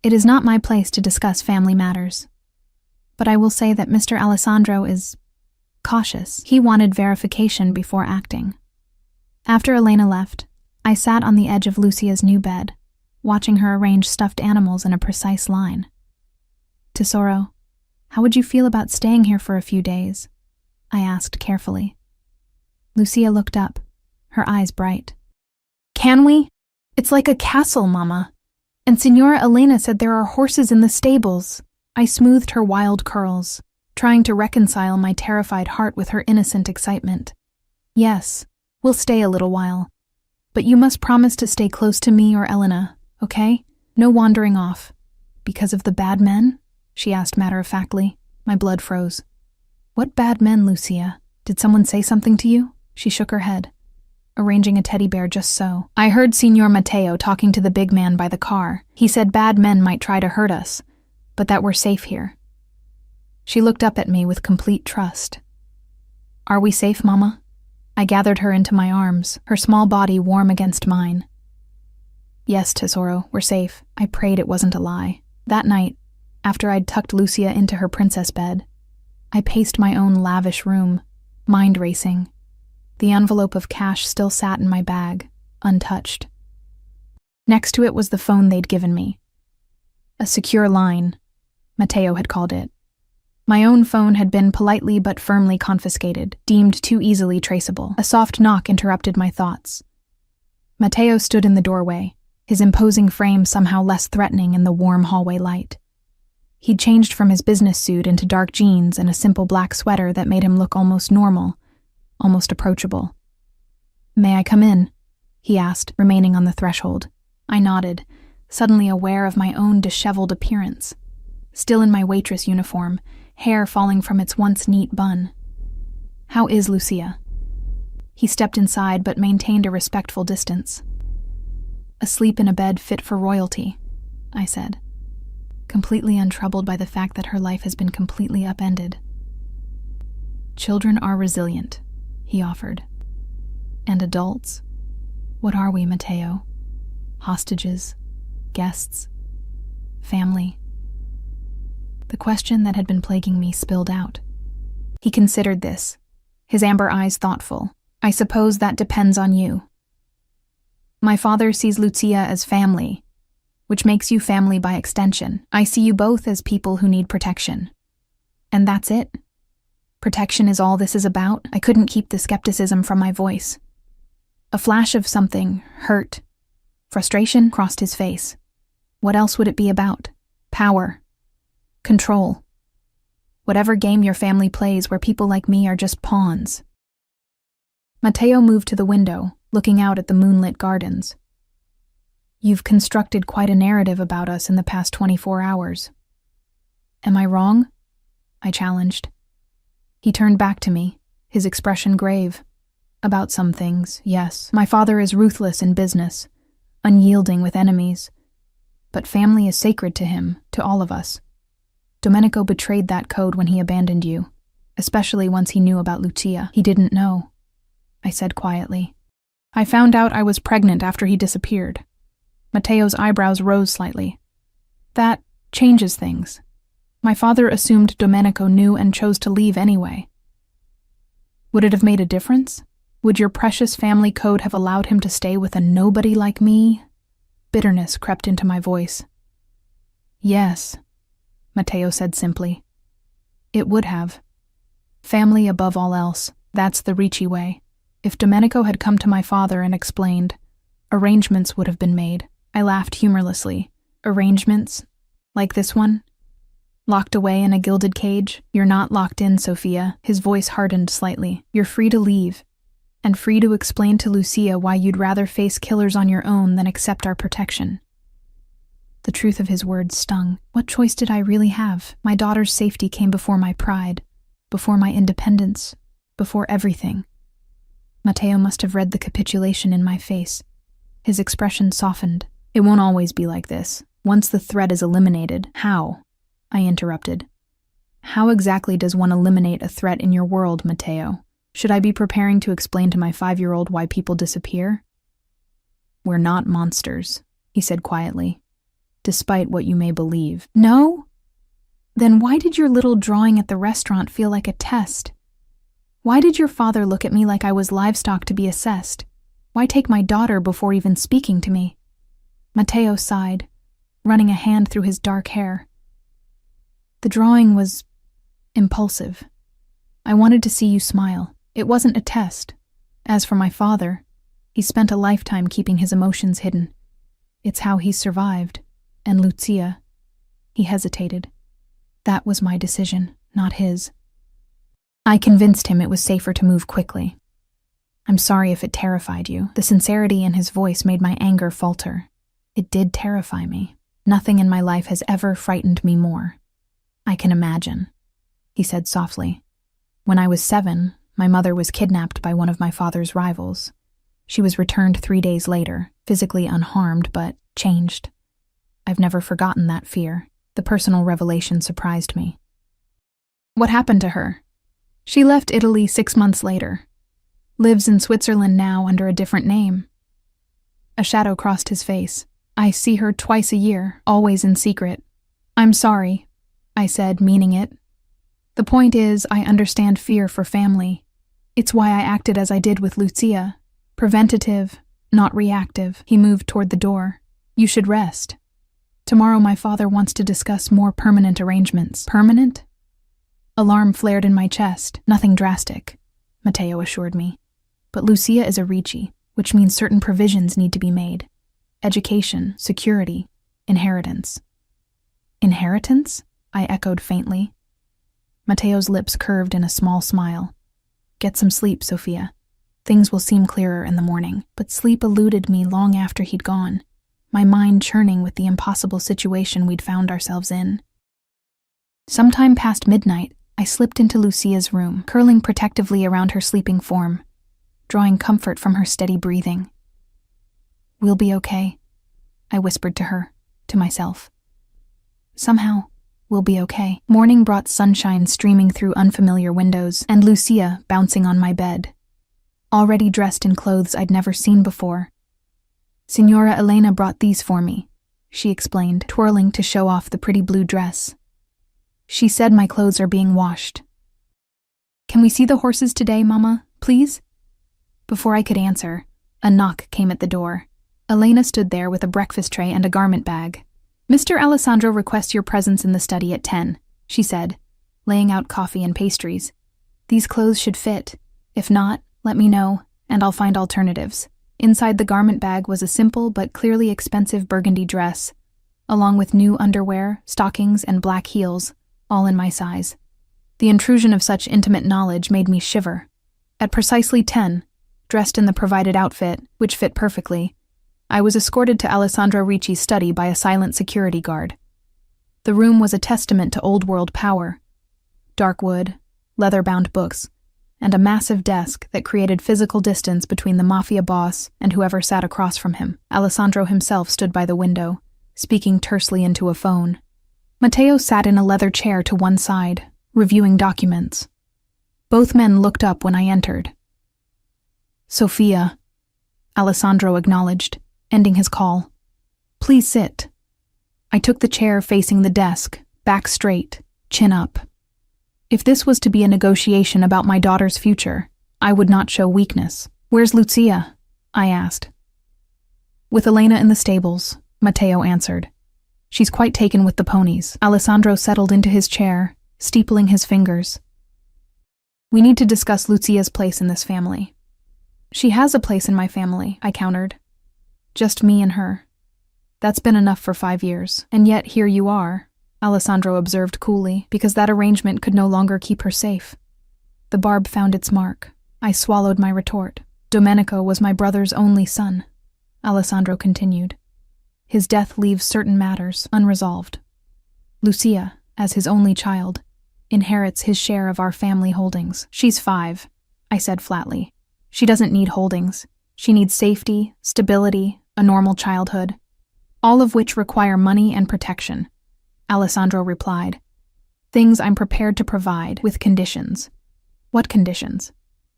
It is not my place to discuss family matters. But I will say that Mr. Alessandro is cautious. He wanted verification before acting. After Elena left, I sat on the edge of Lucia's new bed, watching her arrange stuffed animals in a precise line. Tesoro, how would you feel about staying here for a few days? I asked carefully. Lucia looked up, her eyes bright. Can we? It's like a castle, Mama. And Signora Elena said there are horses in the stables. I smoothed her wild curls, trying to reconcile my terrified heart with her innocent excitement. Yes, we'll stay a little while. But you must promise to stay close to me or Elena, okay? No wandering off. Because of the bad men? She asked matter-of-factly. My blood froze. What bad men, Lucia? Did someone say something to you? She shook her head, arranging a teddy bear just so. I heard Signor Matteo talking to the big man by the car. He said bad men might try to hurt us, but that we're safe here. She looked up at me with complete trust. Are we safe, Mama? I gathered her into my arms, her small body warm against mine. Yes, Tesoro, we're safe. I prayed it wasn't a lie. That night, after I'd tucked Lucia into her princess bed, I paced my own lavish room, mind racing. The envelope of cash still sat in my bag, untouched. Next to it was the phone they'd given me. A secure line, Matteo had called it. My own phone had been politely but firmly confiscated, deemed too easily traceable. A soft knock interrupted my thoughts. Matteo stood in the doorway, his imposing frame somehow less threatening in the warm hallway light. He'd changed from his business suit into dark jeans and a simple black sweater that made him look almost normal, almost approachable. May I come in? He asked, remaining on the threshold. I nodded, suddenly aware of my own disheveled appearance. Still in my waitress uniform, hair falling from its once neat bun. How is Lucia? He stepped inside but maintained a respectful distance. Asleep in a bed fit for royalty, I said, completely untroubled by the fact that her life has been completely upended. Children are resilient, he offered. And adults? What are we, Matteo? Hostages? Guests? Family? The question that had been plaguing me spilled out. He considered this, his amber eyes thoughtful. I suppose that depends on you. My father sees Lucia as family, which makes you family by extension. I see you both as people who need protection. And that's it? Protection is all this is about? I couldn't keep the skepticism from my voice. A flash of something, hurt, frustration, crossed his face. What else would it be about? Power. Control. Whatever game your family plays where people like me are just pawns. Matteo moved to the window, looking out at the moonlit gardens. You've constructed quite a narrative about us in the past 24 hours. Am I wrong? I challenged. He turned back to me, his expression grave. About some things, yes. My father is ruthless in business, unyielding with enemies. But family is sacred to him, to all of us. Domenico betrayed that code when he abandoned you, especially once he knew about Lucia. He didn't know, I said quietly. I found out I was pregnant after he disappeared. Matteo's eyebrows rose slightly. That changes things. My father assumed Domenico knew and chose to leave anyway. Would it have made a difference? Would your precious family code have allowed him to stay with a nobody like me? Bitterness crept into my voice. Yes, Matteo said simply. It would have. Family above all else, that's the Ricci way. If Domenico had come to my father and explained, arrangements would have been made. I laughed humorlessly. Arrangements? Like this one? Locked away in a gilded cage? You're not locked in, Sophia. His voice hardened slightly. You're free to leave, and free to explain to Lucia why you'd rather face killers on your own than accept our protection. The truth of his words stung. What choice did I really have? My daughter's safety came before my pride, before my independence, before everything. Matteo must have read the capitulation in my face. His expression softened. It won't always be like this. Once the threat is eliminated, how? I interrupted. How exactly does one eliminate a threat in your world, Matteo? Should I be preparing to explain to my 5-year-old why people disappear? We're not monsters, he said quietly, despite what you may believe. No? Then why did your little drawing at the restaurant feel like a test? Why did your father look at me like I was livestock to be assessed? Why take my daughter before even speaking to me? Matteo sighed, running a hand through his dark hair. The drawing was impulsive. I wanted to see you smile. It wasn't a test. As for my father, he spent a lifetime keeping his emotions hidden. It's how he survived. And Lucia, he hesitated. That was my decision, not his. I convinced him it was safer to move quickly. I'm sorry if it terrified you. The sincerity in his voice made my anger falter. It did terrify me. Nothing in my life has ever frightened me more. I can imagine, he said softly. When I was 7, my mother was kidnapped by one of my father's rivals. She was returned 3 days later, physically unharmed but changed. I've never forgotten that fear. The personal revelation surprised me. What happened to her? She left Italy 6 months later. Lives in Switzerland now under a different name. A shadow crossed his face. I see her twice a year, always in secret. I'm sorry, I said, meaning it. The point is, I understand fear for family. It's why I acted as I did with Lucia. Preventative, not reactive. He moved toward the door. You should rest. Tomorrow my father wants to discuss more permanent arrangements. Permanent? Alarm flared in my chest. Nothing drastic, Matteo assured me. But Lucia is a Ricci, which means certain provisions need to be made. Education, security, inheritance. Inheritance? I echoed faintly. Matteo's lips curved in a small smile. Get some sleep, Sophia. Things will seem clearer in the morning. But sleep eluded me long after he'd gone, my mind churning with the impossible situation we'd found ourselves in. Sometime past midnight, I slipped into Lucia's room, curling protectively around her sleeping form, drawing comfort from her steady breathing. We'll be okay, I whispered to her, to myself. Somehow, we'll be okay. Morning brought sunshine streaming through unfamiliar windows, and Lucia bouncing on my bed, already dressed in clothes I'd never seen before. Signora Elena brought these for me, she explained, twirling to show off the pretty blue dress. She said my clothes are being washed. Can we see the horses today, Mama, please? Before I could answer, a knock came at the door. Elena stood there with a breakfast tray and a garment bag. Mr. Alessandro requests your presence in the study at 10, she said, laying out coffee and pastries. These clothes should fit. If not, let me know, and I'll find alternatives. Inside the garment bag was a simple but clearly expensive burgundy dress, along with new underwear, stockings, and black heels, all in my size. The intrusion of such intimate knowledge made me shiver. At precisely 10, dressed in the provided outfit, which fit perfectly, I was escorted to Alessandro Ricci's study by a silent security guard. The room was a testament to old-world power. Dark wood, leather-bound books, and a massive desk that created physical distance between the Mafia boss and whoever sat across from him. Alessandro himself stood by the window, speaking tersely into a phone. Matteo sat in a leather chair to one side, reviewing documents. Both men looked up when I entered. Sophia, Alessandro acknowledged, ending his call. Please sit. I took the chair facing the desk, back straight, chin up. If this was to be a negotiation about my daughter's future, I would not show weakness. Where's Lucia? I asked. With Elena in the stables, Matteo answered. She's quite taken with the ponies. Alessandro settled into his chair, steepling his fingers. We need to discuss Lucia's place in this family. She has a place in my family, I countered. Just me and her. That's been enough for 5 years, and yet here you are, Alessandro observed coolly, because that arrangement could no longer keep her safe. The barb found its mark. I swallowed my retort. Domenico was my brother's only son, Alessandro continued. His death leaves certain matters unresolved. Lucia, as his only child, inherits his share of our family holdings. She's 5, I said flatly. She doesn't need holdings. She needs safety, stability, a normal childhood, all of which require money and protection, Alessandro replied. Things I'm prepared to provide, with conditions. What conditions?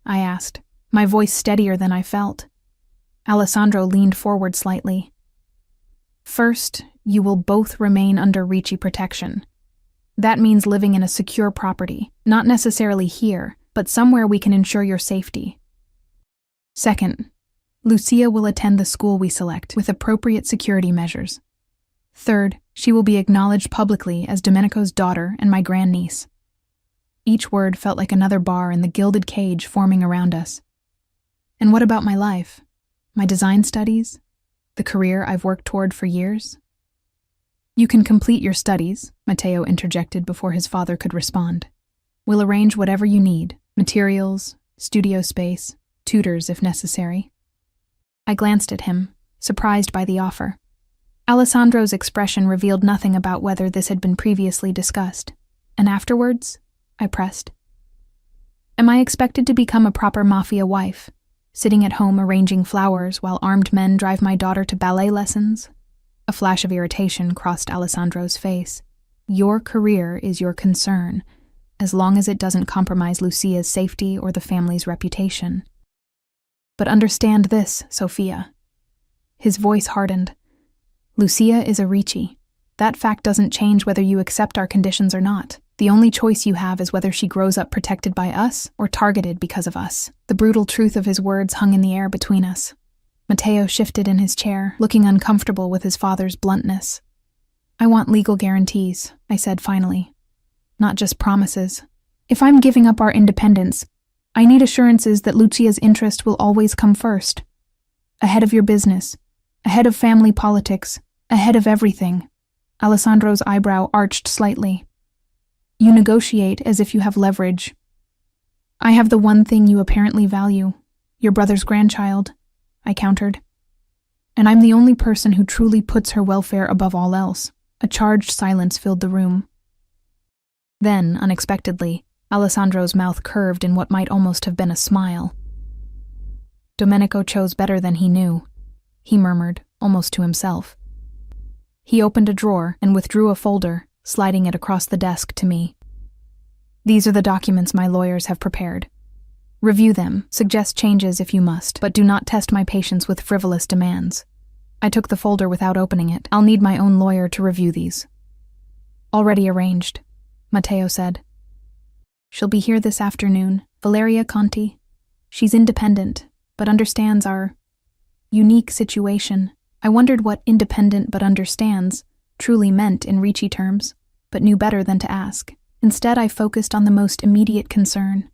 I asked, my voice steadier than I felt. Alessandro leaned forward slightly. First, you will both remain under Ricci protection. That means living in a secure property, not necessarily here, but somewhere we can ensure your safety. Second, Lucia will attend the school we select with appropriate security measures. Third, she will be acknowledged publicly as Domenico's daughter and my grandniece. Each word felt like another bar in the gilded cage forming around us. And what about my life? My design studies? The career I've worked toward for years? You can complete your studies, Matteo interjected before his father could respond. We'll arrange whatever you need, materials, studio space, tutors if necessary. I glanced at him, surprised by the offer. Alessandro's expression revealed nothing about whether this had been previously discussed. And afterwards? I pressed. Am I expected to become a proper Mafia wife, sitting at home arranging flowers while armed men drive my daughter to ballet lessons? A flash of irritation crossed Alessandro's face. Your career is your concern, as long as it doesn't compromise Lucia's safety or the family's reputation. But understand this, Sophia. His voice hardened. Lucia is a Ricci. That fact doesn't change whether you accept our conditions or not. The only choice you have is whether she grows up protected by us or targeted because of us. The brutal truth of his words hung in the air between us. Matteo shifted in his chair, looking uncomfortable with his father's bluntness. I want legal guarantees, I said finally. Not just promises. If I'm giving up our independence, I need assurances that Lucia's interest will always come first. Ahead of your business, ahead of family politics, ahead of everything. Alessandro's eyebrow arched slightly. You negotiate as if you have leverage. I have the one thing you apparently value, your brother's grandchild, I countered. And I'm the only person who truly puts her welfare above all else. A charged silence filled the room. Then, unexpectedly, Alessandro's mouth curved in what might almost have been a smile. Domenico chose better than he knew, he murmured, almost to himself. He opened a drawer and withdrew a folder, sliding it across the desk to me. These are the documents my lawyers have prepared. Review them, suggest changes if you must, but do not test my patience with frivolous demands. I took the folder without opening it. I'll need my own lawyer to review these. Already arranged, Matteo said. She'll be here this afternoon, Valeria Conti. She's independent, but understands our unique situation. I wondered what independent but understands truly meant in Ricci terms, but knew better than to ask. Instead, I focused on the most immediate concern.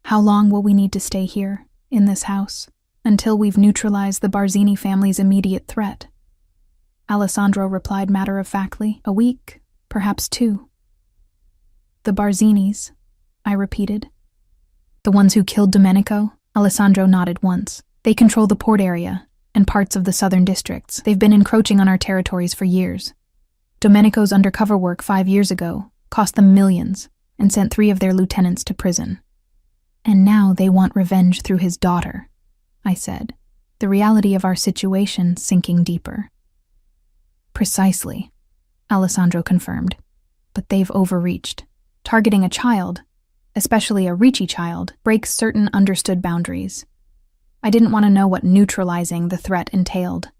How long will we need to stay here, in this house, until we've neutralized the Barzini family's immediate threat? Alessandro replied matter-of-factly, a week, perhaps 2. The Barzinis, I repeated. The ones who killed Domenico? Alessandro nodded once. They control the port area and parts of the southern districts. They've been encroaching on our territories for years. Domenico's undercover work 5 years ago cost them millions and sent 3 of their lieutenants to prison. And now they want revenge through his daughter, I said, the reality of our situation sinking deeper. Precisely, Alessandro confirmed. But they've overreached. Targeting a child, especially a Ricci child, breaks certain understood boundaries. I didn't want to know what neutralizing the threat entailed.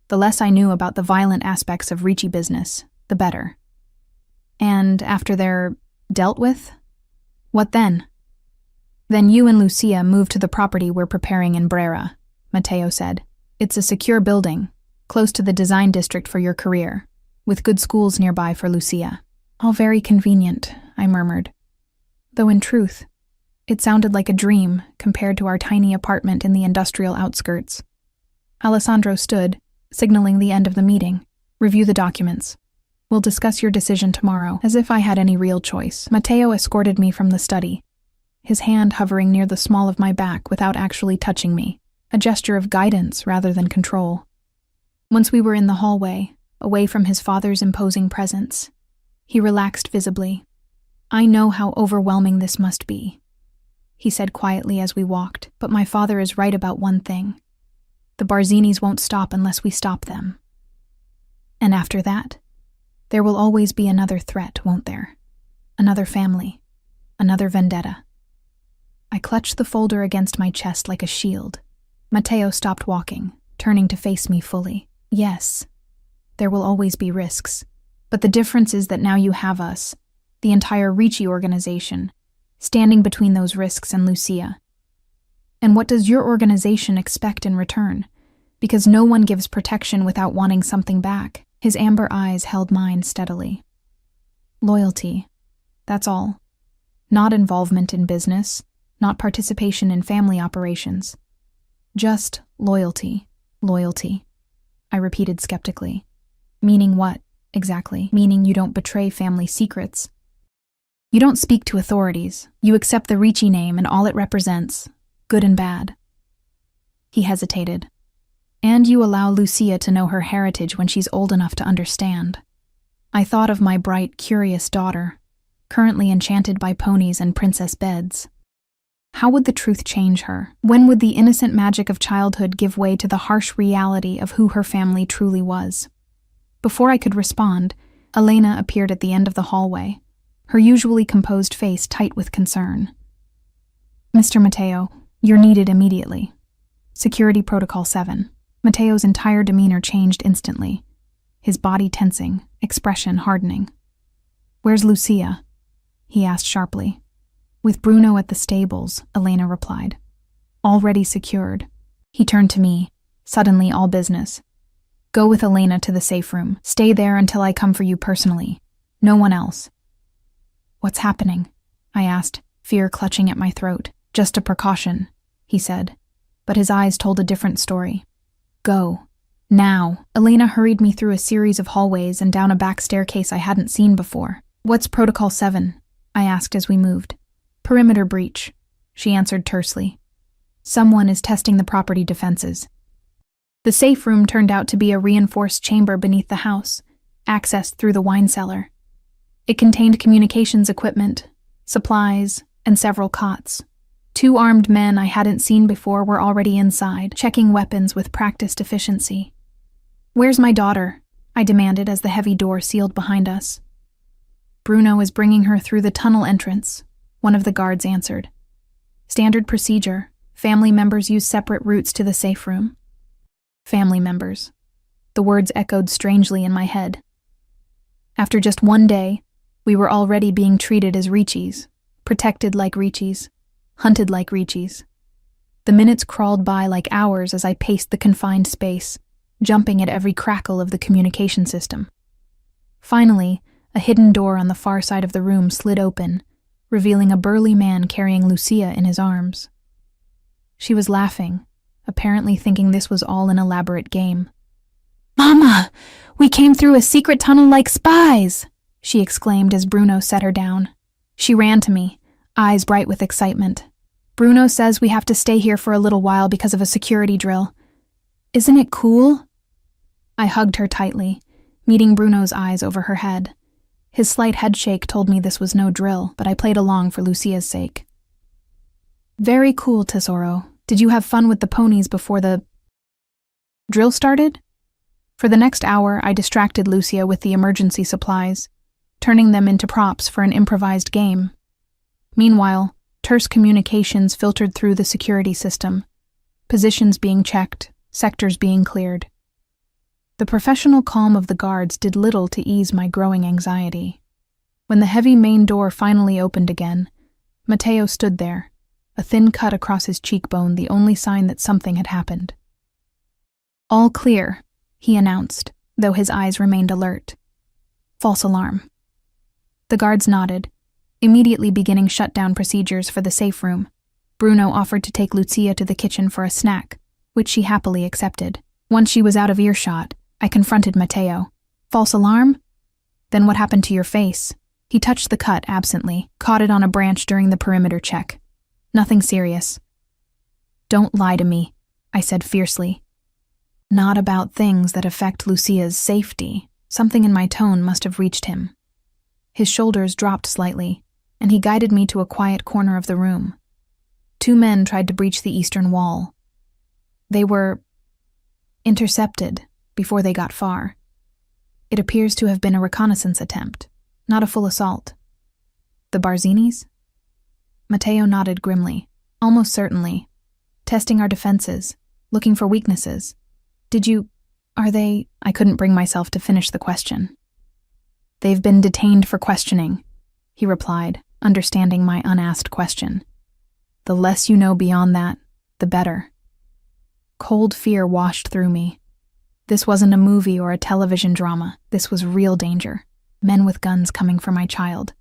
The less I knew about the violent aspects of Ricci business, the better. And after they're dealt with? What then? Then you and Lucia move to the property we're preparing in Brera, Matteo said. It's a secure building, close to the design district for your career, with good schools nearby for Lucia. All very convenient, I murmured. Though in truth, it sounded like a dream compared to our tiny apartment in the industrial outskirts. Alessandro stood, signaling the end of the meeting. Review the documents. We'll discuss your decision tomorrow, as if I had any real choice. Matteo escorted me from the study, his hand hovering near the small of my back without actually touching me, a gesture of guidance rather than control. Once we were in the hallway, away from his father's imposing presence, he relaxed visibly. I know how overwhelming this must be, he said quietly as we walked, but my father is right about one thing. The Barzinis won't stop unless we stop them. And after that, there will always be another threat, won't there? Another family, another vendetta. I clutched the folder against my chest like a shield. Matteo stopped walking, turning to face me fully. Yes, there will always be risks, but the difference is that now you have us, the entire Ricci organization, standing between those risks and Lucia. And what does your organization expect in return? Because no one gives protection without wanting something back. His amber eyes held mine steadily. Loyalty, that's all. Not involvement in business, not participation in family operations. Just loyalty, loyalty, I repeated skeptically. Meaning what, exactly? Meaning you don't betray family secrets. You don't speak to authorities. You accept the Ricci name and all it represents, good and bad. He hesitated. And you allow Lucia to know her heritage when she's old enough to understand. I thought of my bright, curious daughter, currently enchanted by ponies and princess beds. How would the truth change her? When would the innocent magic of childhood give way to the harsh reality of who her family truly was? Before I could respond, Elena appeared at the end of the hallway, her usually composed face tight with concern. Mr. Matteo, you're needed immediately. Security Protocol 7. Matteo's entire demeanor changed instantly, his body tensing, expression hardening. Where's Lucia? He asked sharply. With Bruno at the stables, Elena replied. Already secured. He turned to me, suddenly all business. Go with Elena to the safe room. Stay there until I come for you personally. No one else. What's happening? I asked, fear clutching at my throat. Just a precaution, he said, but his eyes told a different story. Go. Now. Elena hurried me through a series of hallways and down a back staircase I hadn't seen before. What's Protocol 7? I asked as we moved. Perimeter breach, she answered tersely. Someone is testing the property defenses. The safe room turned out to be a reinforced chamber beneath the house, accessed through the wine cellar. It contained communications equipment, supplies, and several cots. 2 armed men I hadn't seen before were already inside, checking weapons with practiced efficiency. Where's my daughter? I demanded as the heavy door sealed behind us. Bruno is bringing her through the tunnel entrance, one of the guards answered. Standard procedure. Family members use separate routes to the safe room. Family members. The words echoed strangely in my head. After just one day, we were already being treated as Riccis, protected like Riccis, hunted like Riccis. The minutes crawled by like hours as I paced the confined space, jumping at every crackle of the communication system. Finally, a hidden door on the far side of the room slid open, revealing a burly man carrying Lucia in his arms. She was laughing, apparently thinking this was all an elaborate game. Mama, we came through a secret tunnel like spies, she exclaimed as Bruno set her down. She ran to me, eyes bright with excitement. Bruno says we have to stay here for a little while because of a security drill. Isn't it cool? I hugged her tightly, meeting Bruno's eyes over her head. His slight headshake told me this was no drill, but I played along for Lucia's sake. Very cool, Tesoro. Did you have fun with the ponies before the drill started? For the next hour, I distracted Lucia with the emergency supplies, turning them into props for an improvised game. Meanwhile, terse communications filtered through the security system, positions being checked, sectors being cleared. The professional calm of the guards did little to ease my growing anxiety. When the heavy main door finally opened again, Matteo stood there, a thin cut across his cheekbone, the only sign that something had happened. "All clear," he announced, though his eyes remained alert. "False alarm." The guards nodded, immediately beginning shutdown procedures for the safe room. Bruno offered to take Lucia to the kitchen for a snack, which she happily accepted. Once she was out of earshot, I confronted Matteo. "False alarm? Then what happened to your face?" He touched the cut absently, caught it on a branch during the perimeter check. "Nothing serious." "Don't lie to me," I said fiercely. "Not about things that affect Lucia's safety." Something in my tone must have reached him. His shoulders dropped slightly, and he guided me to a quiet corner of the room. 2 men tried to breach the eastern wall. They were intercepted before they got far. It appears to have been a reconnaissance attempt, not a full assault. "The Barzinis?" Matteo nodded grimly. "Almost certainly. Testing our defenses, looking for weaknesses. Are they—" I couldn't bring myself to finish the question. "They've been detained for questioning," he replied, understanding my unasked question. "The less you know beyond that, the better." Cold fear washed through me. This wasn't a movie or a television drama. This was real danger. Men with guns coming for my child.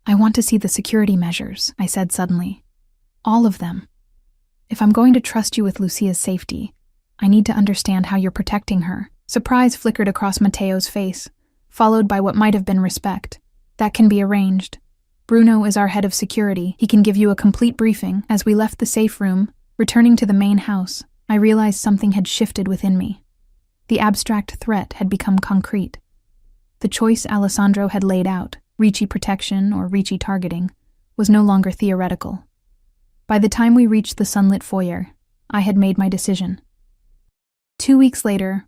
"I want to see the security measures," I said suddenly. "All of them. If I'm going to trust you with Lucia's safety, I need to understand how you're protecting her." Surprise flickered across Matteo's face, followed by what might have been respect. "That can be arranged. Bruno is our head of security. He can give you a complete briefing." As we left the safe room, returning to the main house, I realized something had shifted within me. The abstract threat had become concrete. The choice Alessandro had laid out, Ricci protection or Ricci targeting, was no longer theoretical. By the time we reached the sunlit foyer, I had made my decision. 2 weeks later,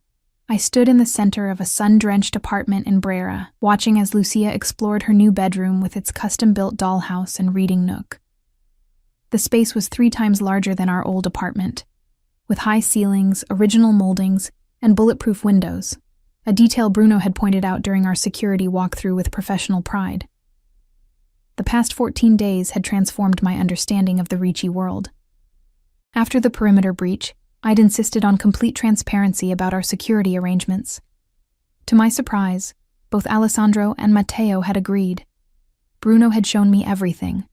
I stood in the center of a sun-drenched apartment in Brera, watching as Lucia explored her new bedroom with its custom-built dollhouse and reading nook. The space was 3 times larger than our old apartment, with high ceilings, original moldings, and bulletproof windows, a detail Bruno had pointed out during our security walkthrough with professional pride. The past 14 days had transformed my understanding of the Ricci world. After the perimeter breach, I'd insisted on complete transparency about our security arrangements. To my surprise, both Alessandro and Matteo had agreed. Bruno had shown me everything: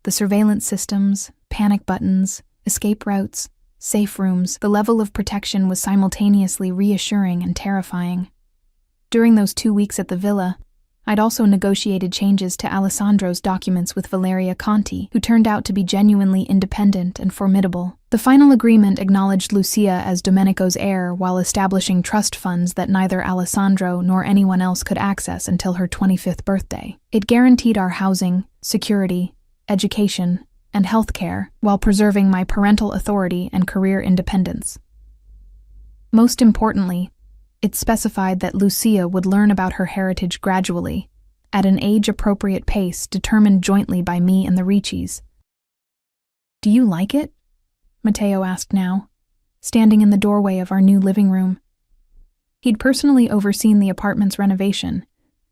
the surveillance systems, panic buttons, escape routes, safe rooms. The level of protection was simultaneously reassuring and terrifying. During those 2 weeks at the villa, I'd also negotiated changes to Alessandro's documents with Valeria Conti, who turned out to be genuinely independent and formidable. The final agreement acknowledged Lucia as Domenico's heir while establishing trust funds that neither Alessandro nor anyone else could access until her 25th birthday. It guaranteed our housing, security, education, and health care while preserving my parental authority and career independence. Most importantly, it specified that Lucia would learn about her heritage gradually, at an age-appropriate pace determined jointly by me and the Riccis. "Do you like it?" Matteo asked now, standing in the doorway of our new living room. He'd personally overseen the apartment's renovation,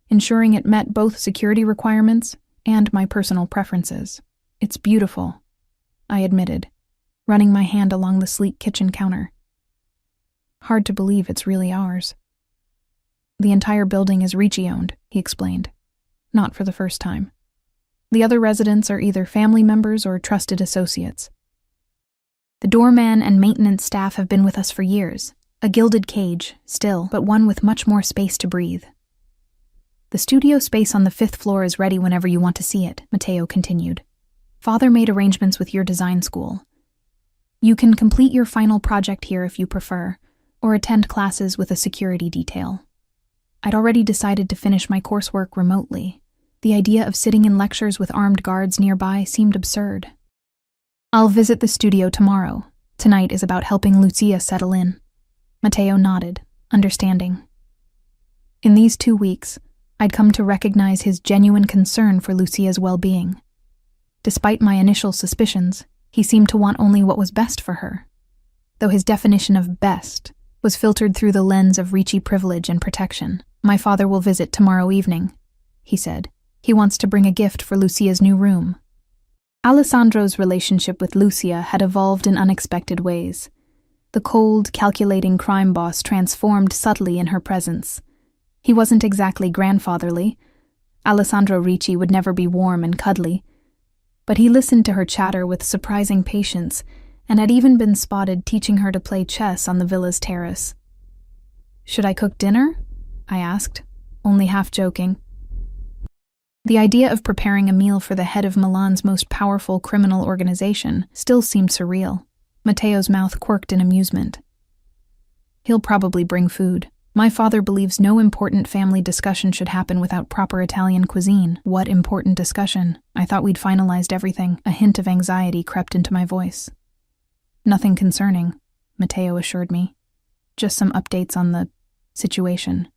ensuring it met both security requirements and my personal preferences. "It's beautiful," I admitted, running my hand along the sleek kitchen counter. "Hard to believe it's really ours." "The entire building is Ricci-owned," he explained, not for the first time. "The other residents are either family members or trusted associates. The doorman and maintenance staff have been with us for years, a gilded cage, still, but one with much more space to breathe." "The studio space on the 5th floor is ready whenever you want to see it," Matteo continued. "Father made arrangements with your design school. You can complete your final project here if you prefer, or attend classes with a security detail." I'd already decided to finish my coursework remotely. The idea of sitting in lectures with armed guards nearby seemed absurd. "I'll visit the studio tomorrow. Tonight is about helping Lucia settle in." Matteo nodded, understanding. In these 2 weeks, I'd come to recognize his genuine concern for Lucia's well-being. Despite my initial suspicions, he seemed to want only what was best for her, though his definition of best was filtered through the lens of Ricci privilege and protection. "My father will visit tomorrow evening," he said. "He wants to bring a gift for Lucia's new room." Alessandro's relationship with Lucia had evolved in unexpected ways. The cold, calculating crime boss transformed subtly in her presence. He wasn't exactly grandfatherly. Alessandro Ricci would never be warm and cuddly. But he listened to her chatter with surprising patience, and had even been spotted teaching her to play chess on the villa's terrace. "Should I cook dinner?" I asked, only half joking. The idea of preparing a meal for the head of Milan's most powerful criminal organization still seemed surreal. Matteo's mouth quirked in amusement. "He'll probably bring food. My father believes no important family discussion should happen without proper Italian cuisine." "What important discussion? I thought we'd finalized everything." A hint of anxiety crept into my voice. "Nothing concerning," Matteo assured me. "Just some updates on the situation."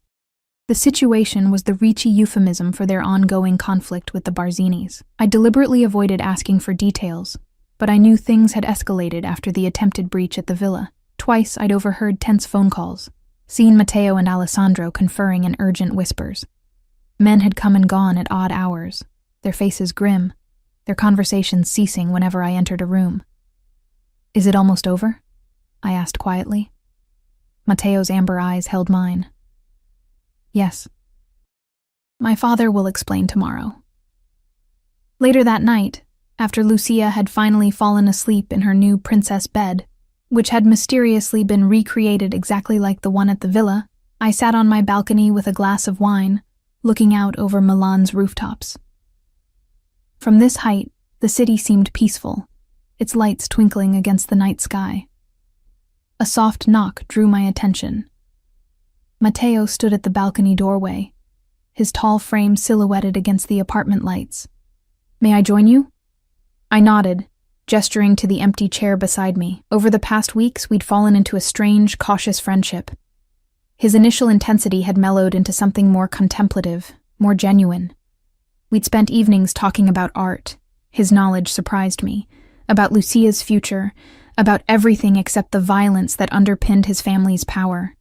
The situation was the Ricci euphemism for their ongoing conflict with the Barzinis. I deliberately avoided asking for details, but I knew things had escalated after the attempted breach at the villa. Twice I'd overheard tense phone calls, seen Matteo and Alessandro conferring in urgent whispers. Men had come and gone at odd hours, their faces grim, their conversations ceasing whenever I entered a room. "Is it almost over?" I asked quietly. Matteo's amber eyes held mine. "Yes. My father will explain tomorrow." Later that night, after Lucia had finally fallen asleep in her new princess bed, which had mysteriously been recreated exactly like the one at the villa, I sat on my balcony with a glass of wine, looking out over Milan's rooftops. From this height, the city seemed peaceful, its lights twinkling against the night sky. A soft knock drew my attention. Matteo stood at the balcony doorway, his tall frame silhouetted against the apartment lights. "May I join you?" I nodded, gesturing to the empty chair beside me. Over the past weeks, we'd fallen into a strange, cautious friendship. His initial intensity had mellowed into something more contemplative, more genuine. We'd spent evenings talking about art. His knowledge surprised me, about Lucia's future, about everything except the violence that underpinned his family's power.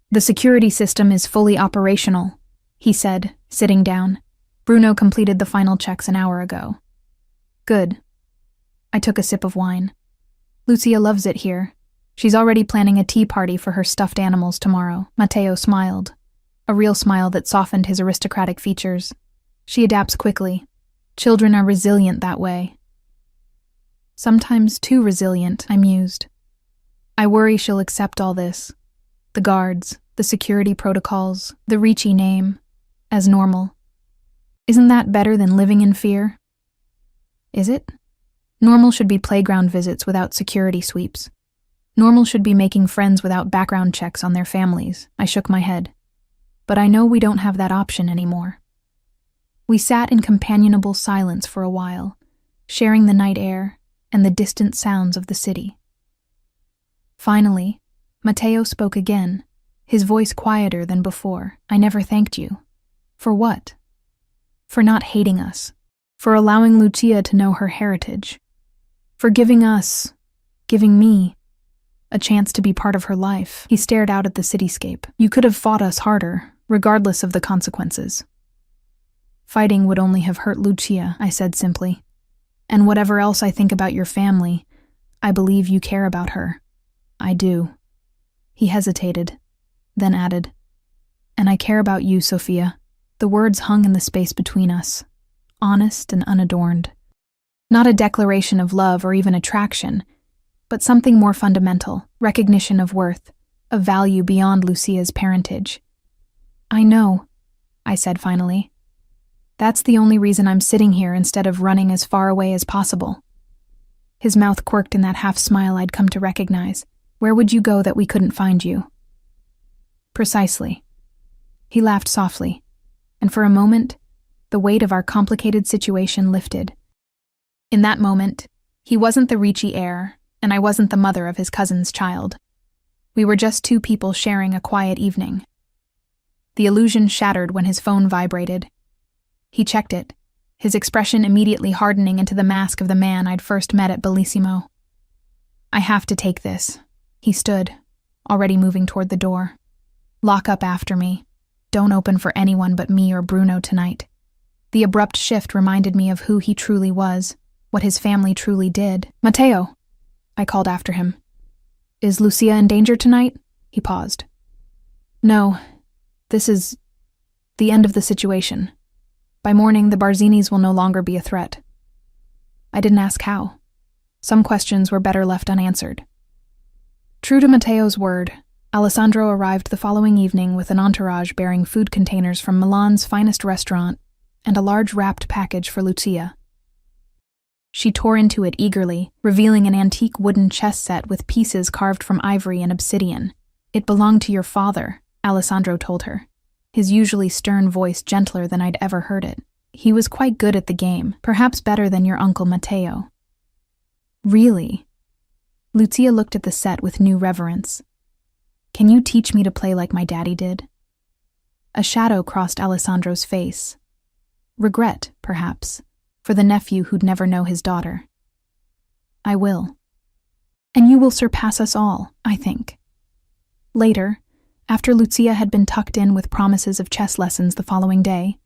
"The security system is fully operational," he said, sitting down. "Bruno completed the final checks an hour ago." "Good." I took a sip of wine. "Lucia loves it here. She's already planning a tea party for her stuffed animals tomorrow." Matteo smiled, a real smile that softened his aristocratic features. "She adapts quickly. Children are resilient that way." "Sometimes too resilient," I mused. "I worry she'll accept all this. The guards, the security protocols, the Ricci name, as normal. Isn't that better than living in fear?" "Is it? Normal should be playground visits without security sweeps. Normal should be making friends without background checks on their families." I shook my head. "But I know we don't have that option anymore." We sat in companionable silence for a while, sharing the night air and the distant sounds of the city. Finally, Matteo spoke again, his voice quieter than before. "I never thanked you." "For what?" "For not hating us. For allowing Lucia to know her heritage. For giving me, a chance to be part of her life." He stared out at the cityscape. "You could have fought us harder, regardless of the consequences." "Fighting would only have hurt Lucia," I said simply. "And whatever else I think about your family, I believe you care about her." "I do." He hesitated, then added, "And I care about you, Sophia." The words hung in the space between us, honest and unadorned. Not a declaration of love or even attraction, but something more fundamental, recognition of worth, of value beyond Lucia's parentage. "I know," I said finally. "That's the only reason I'm sitting here instead of running as far away as possible." His mouth quirked in that half-smile I'd come to recognize. "Where would you go that we couldn't find you?" "Precisely." He laughed softly, and for a moment, the weight of our complicated situation lifted. In that moment, he wasn't the Ricci heir, and I wasn't the mother of his cousin's child. We were just two people sharing a quiet evening. The illusion shattered when his phone vibrated. He checked it, his expression immediately hardening into the mask of the man I'd first met at Bellissimo. "I have to take this." He stood, already moving toward the door. "Lock up after me. Don't open for anyone but me or Bruno tonight." The abrupt shift reminded me of who he truly was, what his family truly did. "Matteo," I called after him. "Is Lucia in danger tonight?" He paused. "No, this is the end of the situation. By morning, the Barzinis will no longer be a threat." I didn't ask how. Some questions were better left unanswered. True to Matteo's word, Alessandro arrived the following evening with an entourage bearing food containers from Milan's finest restaurant and a large wrapped package for Lucia. She tore into it eagerly, revealing an antique wooden chess set with pieces carved from ivory and obsidian. "It belonged to your father," Alessandro told her, his usually stern voice gentler than I'd ever heard it. "He was quite good at the game, perhaps better than your uncle Matteo." "Really?" Lucia looked at the set with new reverence. "Can you teach me to play like my daddy did?" A shadow crossed Alessandro's face. Regret, perhaps, for the nephew who'd never know his daughter. "I will. And you will surpass us all, I think." Later, after Lucia had been tucked in with promises of chess lessons the following day,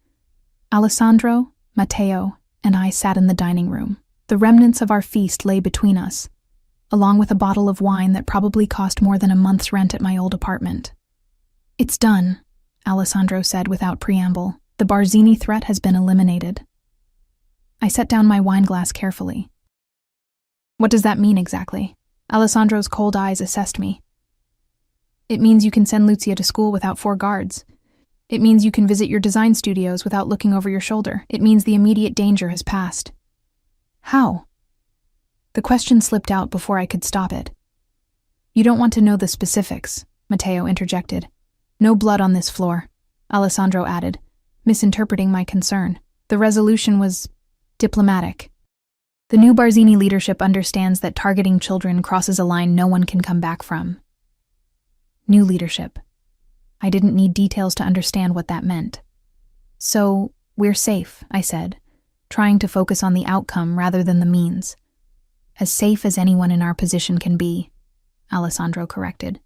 Alessandro, Matteo, and I sat in the dining room. The remnants of our feast lay between us, along with a bottle of wine that probably cost more than a month's rent at my old apartment. "It's done," Alessandro said without preamble. "The Barzini threat has been eliminated." I set down my wineglass carefully. "What does that mean exactly?" Alessandro's cold eyes assessed me. "It means you can send Lucia to school without 4 guards. It means you can visit your design studios without looking over your shoulder. It means the immediate danger has passed." "How?" The question slipped out before I could stop it. "You don't want to know the specifics," Matteo interjected. "No blood on this floor," Alessandro added, misinterpreting my concern. "The resolution was diplomatic. The new Barzini leadership understands that targeting children crosses a line no one can come back from." New leadership. I didn't need details to understand what that meant. "So, we're safe," I said, trying to focus on the outcome rather than the means. "As safe as anyone in our position can be," Alessandro corrected.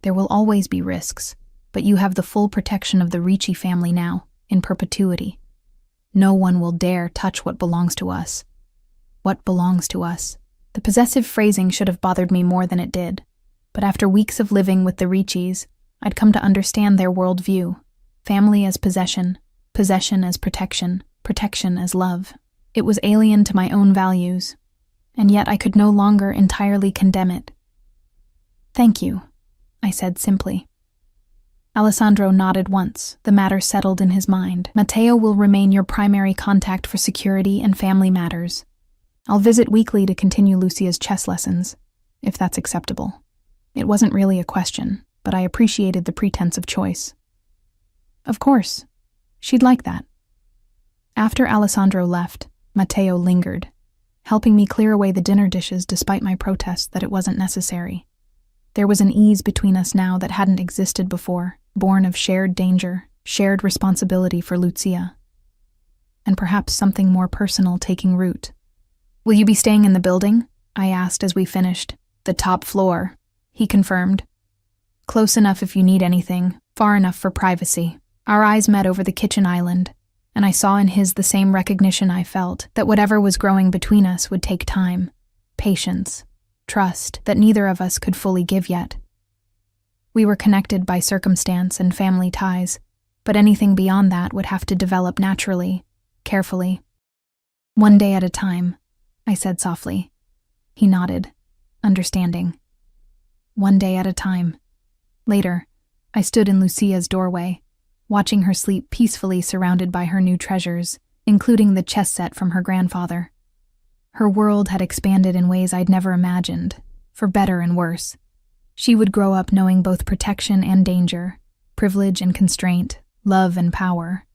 "There will always be risks, but you have the full protection of the Ricci family now, in perpetuity. No one will dare touch what belongs to us." What belongs to us? The possessive phrasing should have bothered me more than it did, but after weeks of living with the Riccis, I'd come to understand their worldview. Family as possession, possession as protection, protection as love. It was alien to my own values, and yet I could no longer entirely condemn it. "Thank you," I said simply. Alessandro nodded once, the matter settled in his mind. "Matteo will remain your primary contact for security and family matters. I'll visit weekly to continue Lucia's chess lessons, if that's acceptable." It wasn't really a question, but I appreciated the pretense of choice. "Of course. She'd like that." After Alessandro left, Matteo lingered, helping me clear away the dinner dishes despite my protests that it wasn't necessary. There was an ease between us now that hadn't existed before, born of shared danger, shared responsibility for Lucia, and perhaps something more personal taking root. "Will you be staying in the building?" I asked as we finished. "The top floor," he confirmed. "Close enough if you need anything, far enough for privacy." Our eyes met over the kitchen island, and I saw in his the same recognition I felt, that whatever was growing between us would take time, patience, trust that neither of us could fully give yet. We were connected by circumstance and family ties, but anything beyond that would have to develop naturally, carefully. "One day at a time," I said softly. He nodded, understanding. One day at a time. Later, I stood in Lucia's doorway, watching her sleep peacefully surrounded by her new treasures, including the chess set from her grandfather. Her world had expanded in ways I'd never imagined, for better and worse. She would grow up knowing both protection and danger, privilege and constraint, love and power.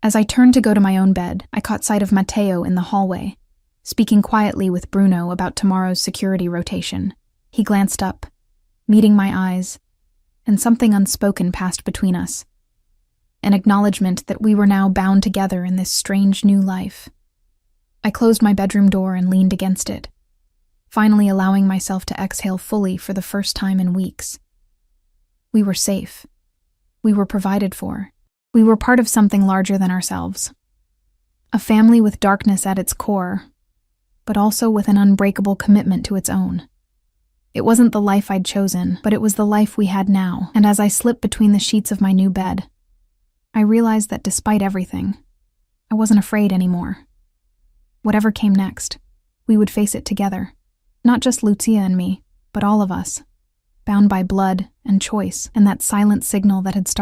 As I turned to go to my own bed, I caught sight of Matteo in the hallway, speaking quietly with Bruno about tomorrow's security rotation. He glanced up, meeting my eyes, and something unspoken passed between us. An acknowledgement that we were now bound together in this strange new life. I closed my bedroom door and leaned against it, finally allowing myself to exhale fully for the first time in weeks. We were safe. We were provided for. We were part of something larger than ourselves. A family with darkness at its core, but also with an unbreakable commitment to its own. It wasn't the life I'd chosen, but it was the life we had now, and as I slipped between the sheets of my new bed, I realized that despite everything, I wasn't afraid anymore. Whatever came next, we would face it together. Not just Lucia and me, but all of us, bound by blood and choice and that silent signal that had started